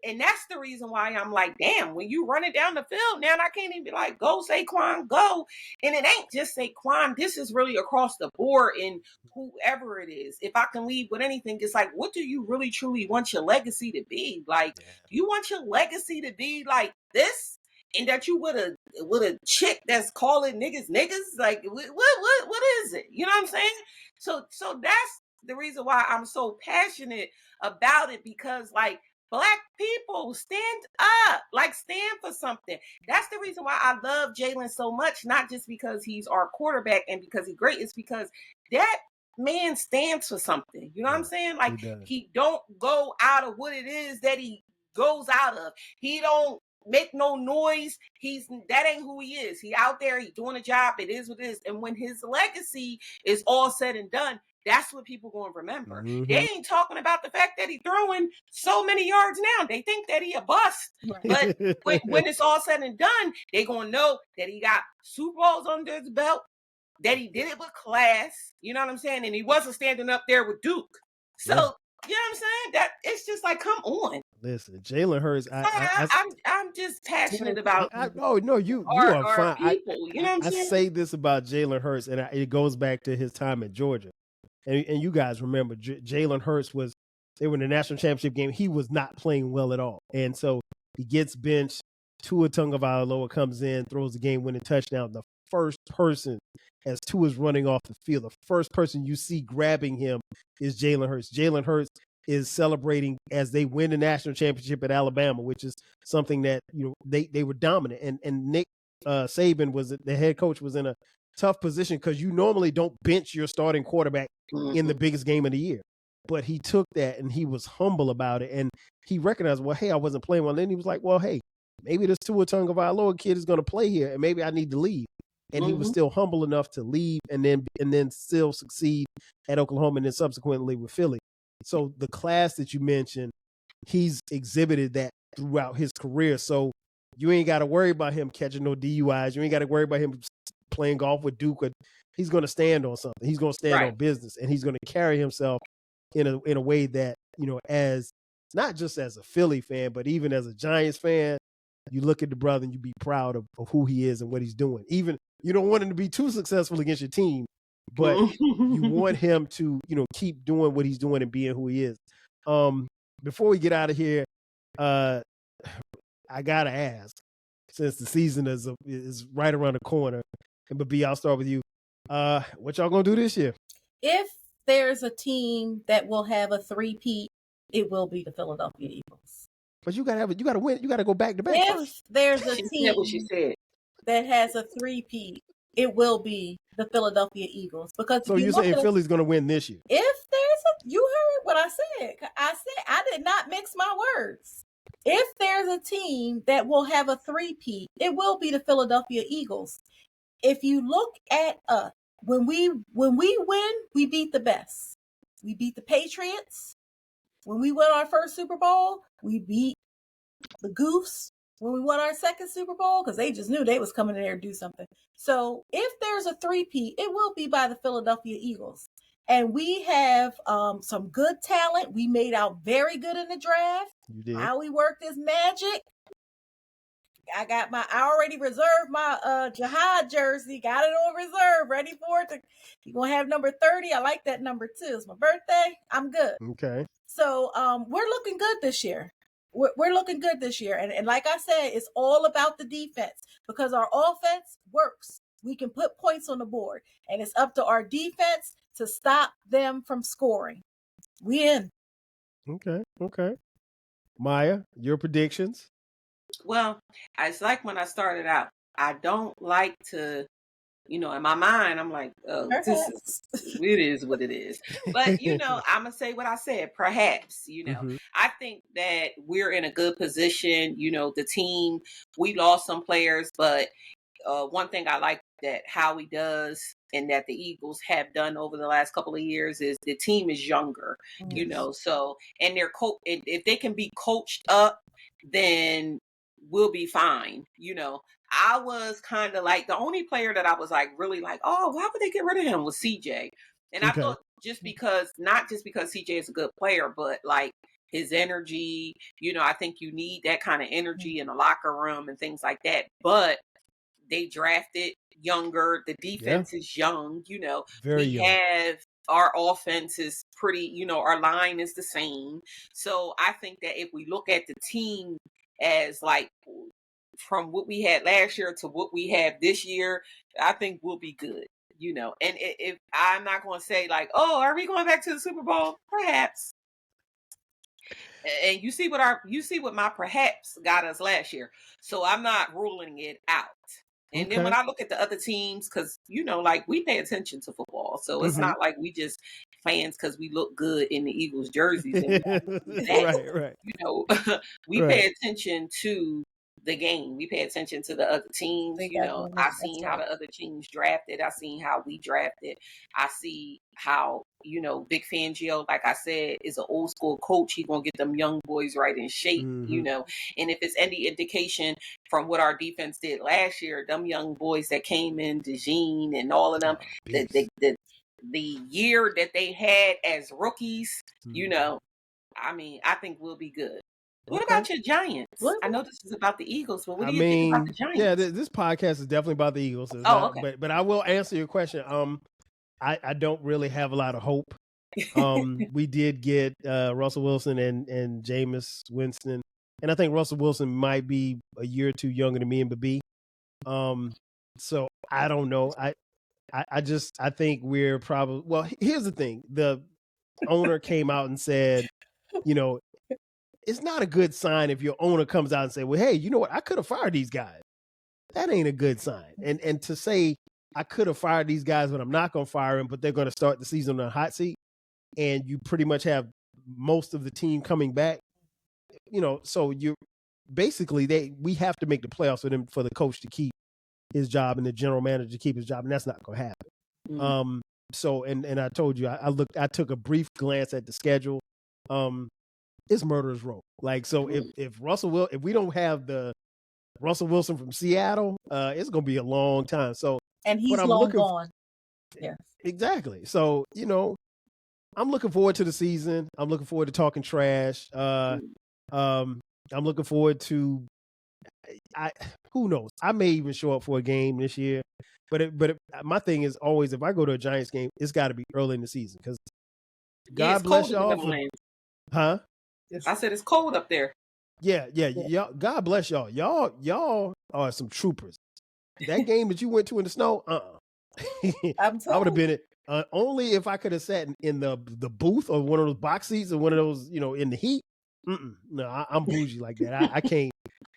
And that's the reason why I'm like, damn, when you run it down the field, now I can't even be like, go Saquon, go. And it ain't just Saquon. This is really across the board in whoever it is. If I can leave with anything, it's like, what do you really truly want your legacy to be? Like, you want your legacy to be like this? and that you with a chick that's calling niggas niggas, like what is it? You know what I'm saying? So that's the reason why I'm so passionate about it, because like Black people stand up, like stand for something. That's the reason why I love Jalen so much, not just because he's our quarterback and because he's great. It's because that man stands for something. You know what I'm saying? Like he don't go out of what it is that he goes out of. He don't make no noise. That ain't who he is. He out there, he doing a job. It is what it is. And when his legacy is all said and done, that's what people going to remember. They ain't talking about the fact that he throwing so many yards now. They think that he a bust. But when it's all said and done, they going to know that he got Super Bowls under his belt, that he did it with class. You know what I'm saying? And he wasn't standing up there with Duke. So, you know what I'm saying? That it's just like, come on. Listen, Jalen Hurts. I'm just passionate about. You are fine. People, you know what I'm saying? I say this about Jalen Hurts, and it goes back to his time at Georgia. And you guys remember Jalen Hurts they were in the national championship game. He was not playing well at all. And so he gets benched. Tua Tagovailoa comes in, throws the game-winning touchdown. The first person, as Tua's running off the field, the first person you see grabbing him is Jalen Hurts. Jalen Hurts is celebrating as they win the national championship at Alabama, which is something that they were dominant. And Nick Saban the head coach, was in a tough position because you normally don't bench your starting quarterback in the biggest game of the year. But he took that and he was humble about it. And he recognized, well, hey, I wasn't playing well. And then he was like, well, hey, maybe this Tua Tagovailoa kid is going to play here and maybe I need to leave. And he was still humble enough to leave and then still succeed at Oklahoma and then subsequently with Philly. So the class that you mentioned, he's exhibited that throughout his career. So you ain't got to worry about him catching no DUIs. You ain't got to worry about him playing golf with Duke. He's going to stand on something. He's going to stand on business, and he's going to carry himself in a way that, as not just as a Philly fan, but even as a Giants fan, you look at the brother and you be proud of who he is and what he's doing. Even you don't want him to be too successful against your team, but you want him to, keep doing what he's doing and being who he is. Before we get out of here, I gotta ask, since the season is right around the corner, and Bibbi, I'll start with you. What y'all gonna do this year? If there's a team that will have a three-peat, it will be the Philadelphia Eagles. But you gotta win. You gotta go back to back. If there's a team what she said. that has a three-peat, it will be the Philadelphia Eagles. Because so you're saying Philly's gonna win this year? If you heard what I said. I did not mix my words. If there's a team that will have a three-peat, it will be the Philadelphia Eagles. If you look at us, when we win, we beat the best. We beat the Patriots. When we won our first Super Bowl, we beat the Goofs. When we won our second Super Bowl, because they just knew they was coming in there to do something. So if there's a three-peat, it will be by the Philadelphia Eagles. And we have some good talent. We made out very good in the draft. You did. How we worked this magic. I already reserved my Jihad jersey. Got it on reserve, ready for it. You're going to have number 30. I like that number too. It's my birthday. I'm good. Okay. So we're looking good this year. We're looking good this year. And like I said, it's all about the defense because our offense works. We can put points on the board. And it's up to our defense to stop them from scoring. We in. Okay. Mya, your predictions? Well, it's like when I started out, I don't like to, in my mind, I'm like, oh, it is what it is. But, I'm going to say what I said, perhaps, I think that we're in a good position. The team, we lost some players, but one thing I like that Howie does and that the Eagles have done over the last couple of years is the team is younger, so, and if they can be coached up, then we'll be fine. I was kind of like, the only player that I was like, really like, oh, why would they get rid of him was CJ. And I thought not just because CJ is a good player, but like his energy, I think you need that kind of energy in the locker room and things like that. But they drafted younger. The defense is young, Very young. Have our offense is pretty, our line is the same. So I think that if we look at the team as like from what we had last year to what we have this year, I think we'll be good. And if I'm not going to say like, oh, are we going back to the Super Bowl? Perhaps. And you see what my perhaps got us last year. So I'm not ruling it out. And then when I look at the other teams, because like we pay attention to football, so it's not like we just fans because we look good in the Eagles jerseys. Right. We pay attention to the game. We pay attention to the other teams. I seen how the other teams drafted. I seen how we drafted. I see how Vic Fangio, like I said, is an old school coach. He's gonna get them young boys right in shape. And if it's any indication from what our defense did last year, them young boys that came in, DeJean and all of them, the year that they had as rookies, I think we'll be good. What about your Giants? I know this is about the Eagles, but what do you think about the Giants? Yeah, this podcast is definitely about the Eagles. Okay. But I will answer your question. I don't really have a lot of hope. We did get Russell Wilson and Jameis Winston, and I think Russell Wilson might be a year or two younger than me and Bibbi. So I don't know. I think we're probably, well, here's the thing. The owner came out and said, it's not a good sign if your owner comes out and say, well, hey, you know what? I could have fired these guys. That ain't a good sign. And to say I could have fired these guys, but I'm not going to fire them, but they're going to start the season on a hot seat, and you pretty much have most of the team coming back, so you basically we have to make the playoffs for the coach to keep his job and the general manager to keep his job, and that's not going to happen. So and I told you, I took a brief glance at the schedule. It's murderer's row. Like, so if we don't have the Russell Wilson from Seattle, it's gonna be a long time. So, and he's long gone. Yes, exactly. So I'm looking forward to the season. I'm looking forward to talking trash. I'm looking forward to. Who knows? I may even show up for a game this year. But my thing is always, if I go to a Giants game, it's got to be early in the season, because God bless y'all. Huh? I said it's cold up there. Yeah. Y'all, God bless y'all. Y'all are some troopers. That game that you went to in the snow, I would have been it. Only if I could have sat in the booth or one of those box seats or one of those, in the heat. No, I'm bougie like that.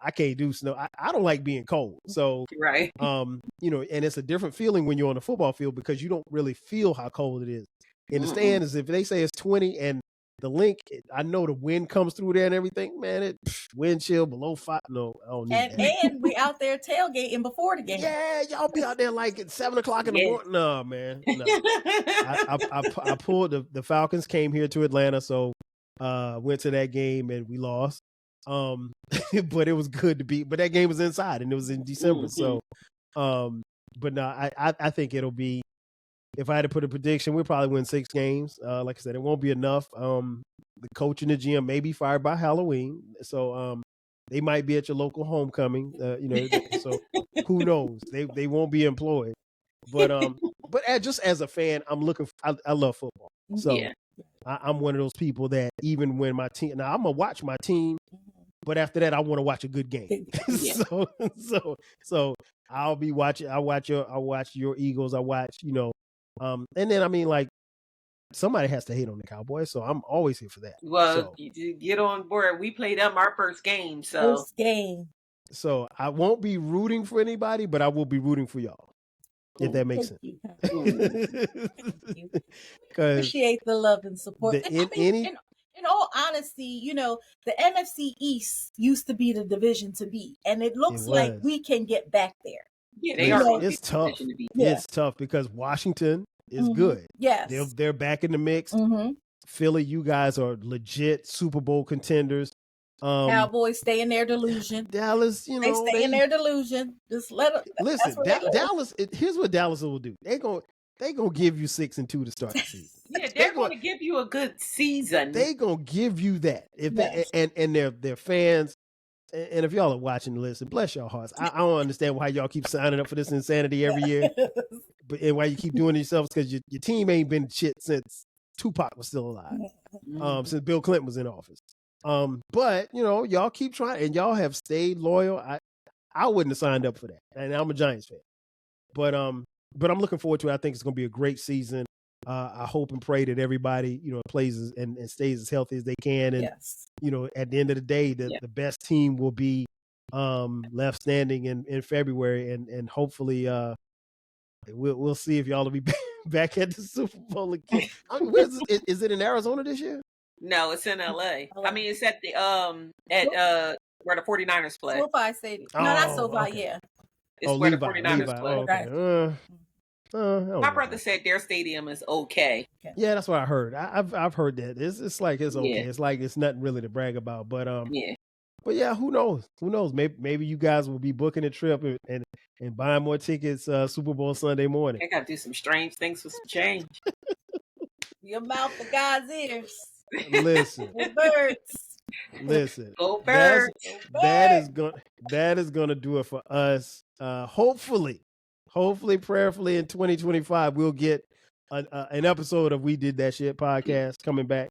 I can't do snow. I don't like being cold. So right. And it's a different feeling when you're on the football field, because you don't really feel how cold it is. In the stands, if they say it's 20 and the link, I know the wind comes through there and everything, man, wind chill below 5. No, I don't need that. And we out there tailgating before the game. Yeah, y'all be out there like at 7 o'clock in the morning. No, man. No. I pulled the Falcons came here to Atlanta, so went to that game and we lost. But it was good to be. But that game was inside and it was in December. So, but no, I think it'll be. If I had to put a prediction, we'll probably win 6 games. Like I said, it won't be enough. The coach and the GM may be fired by Halloween, so they might be at your local homecoming. So who knows? They won't be employed. But just as a fan, I'm looking. I love football, so yeah. I'm one of those people that even when my team, now I'm gonna watch my team, but after that, I want to watch a good game. So I'll be watching. I'll watch your Eagles. I watch and then I mean, like, somebody has to hate on the Cowboys, so I'm always here for that. Well, you get on board. We played them our first game, so I won't be rooting for anybody, but I will be rooting for y'all. If that makes sense. Appreciate the love and support. In all honesty, the NFC East used to be the division to beat, and it looks like we can get back there. Yeah, they are. It's tough. It's tough because Washington is good. Yes, they're back in the mix. Philly, you guys are legit Super Bowl contenders. Cowboys stay in their delusion. Dallas, they stay in their delusion. Just let them. Listen, Dallas. Here's what Dallas will do. They gonna give you 6-2 to start the season. Yeah, they're going to give you a good season. They gonna give you that. And their fans. And if y'all are watching, listen, bless your hearts. I don't understand why y'all keep signing up for this insanity every year, and why you keep doing it yourselves, because your team ain't been shit since Tupac was still alive, since Bill Clinton was in office. But y'all keep trying, and y'all have stayed loyal. I wouldn't have signed up for that. And I'm a Giants fan. But I'm looking forward to it. I think it's going to be a great season. I hope and pray that everybody, plays and stays as healthy as they can. And, at the end of the day, the best team will be left standing in February. And hopefully we'll see if y'all will be back at the Super Bowl again. Is it in Arizona this year? No, it's in LA. I mean, it's at the where the 49ers play. SoFi Stadium. No, not SoFi, okay. yeah. It's where the 49ers play. Okay. My brother said their stadium is okay. Yeah, that's what I heard. I've heard that. It's like it's okay. It's like it's nothing really to brag about. But But yeah, who knows? Who knows? Maybe you guys will be booking a trip and buying more tickets Super Bowl Sunday morning. I gotta do some strange things for some change. Your mouth for God's ears. Listen. Birds. Listen. Go Birds. That is gonna do it for us. Hopefully, prayerfully in 2025, we'll get an episode of We Did That Shit podcast coming back.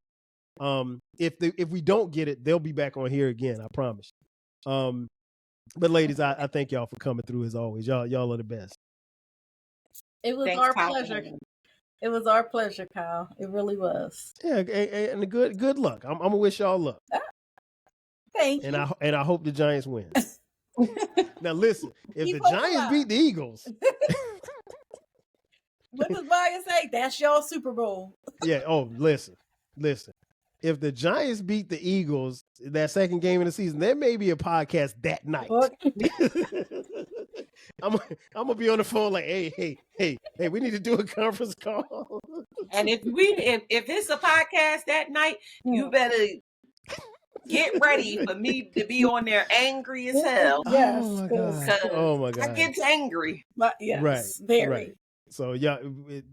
If we don't get it, they'll be back on here again. I promise. But ladies, I thank y'all for coming through as always. Y'all are the best. It was our pleasure. It was our pleasure, Kyle. It really was. Yeah, and good luck. I'm gonna wish y'all luck. Thank you. And I hope the Giants win. Now listen, if the Giants beat the Eagles, what does Mya say? That's your Super Bowl. Yeah. Oh, listen. If the Giants beat the Eagles that second game of the season, there may be a podcast that night. I'm gonna be on the phone like, hey, we need to do a conference call. And if it's a podcast that night, you better get ready for me to be on there angry as hell. Yes. Oh my god. I get angry. But yes, right. Very. Right. So yeah,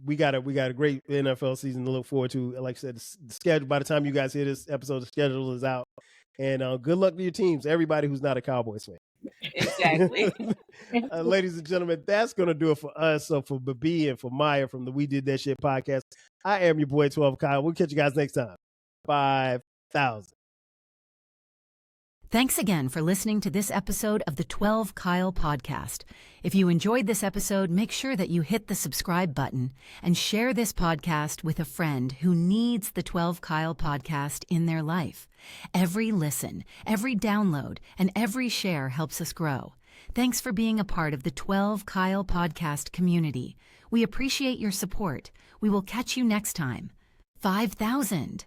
we got a great NFL season to look forward to. Like I said, the schedule. By the time you guys hear this episode, the schedule is out. And good luck to your teams. Everybody who's not a Cowboys fan. Exactly. Ladies and gentlemen, that's gonna do it for us. So for Bibbi and for Mya from the We Did That Shit podcast, I am your boy 12 Kyle. We'll catch you guys next time. 5,000. Thanks again for listening to this episode of the 12 Kyle podcast. If you enjoyed this episode, make sure that you hit the subscribe button and share this podcast with a friend who needs the 12 Kyle podcast in their life. Every listen, every download, and every share helps us grow. Thanks for being a part of the 12 Kyle podcast community. We appreciate your support. We will catch you next time. 5,000.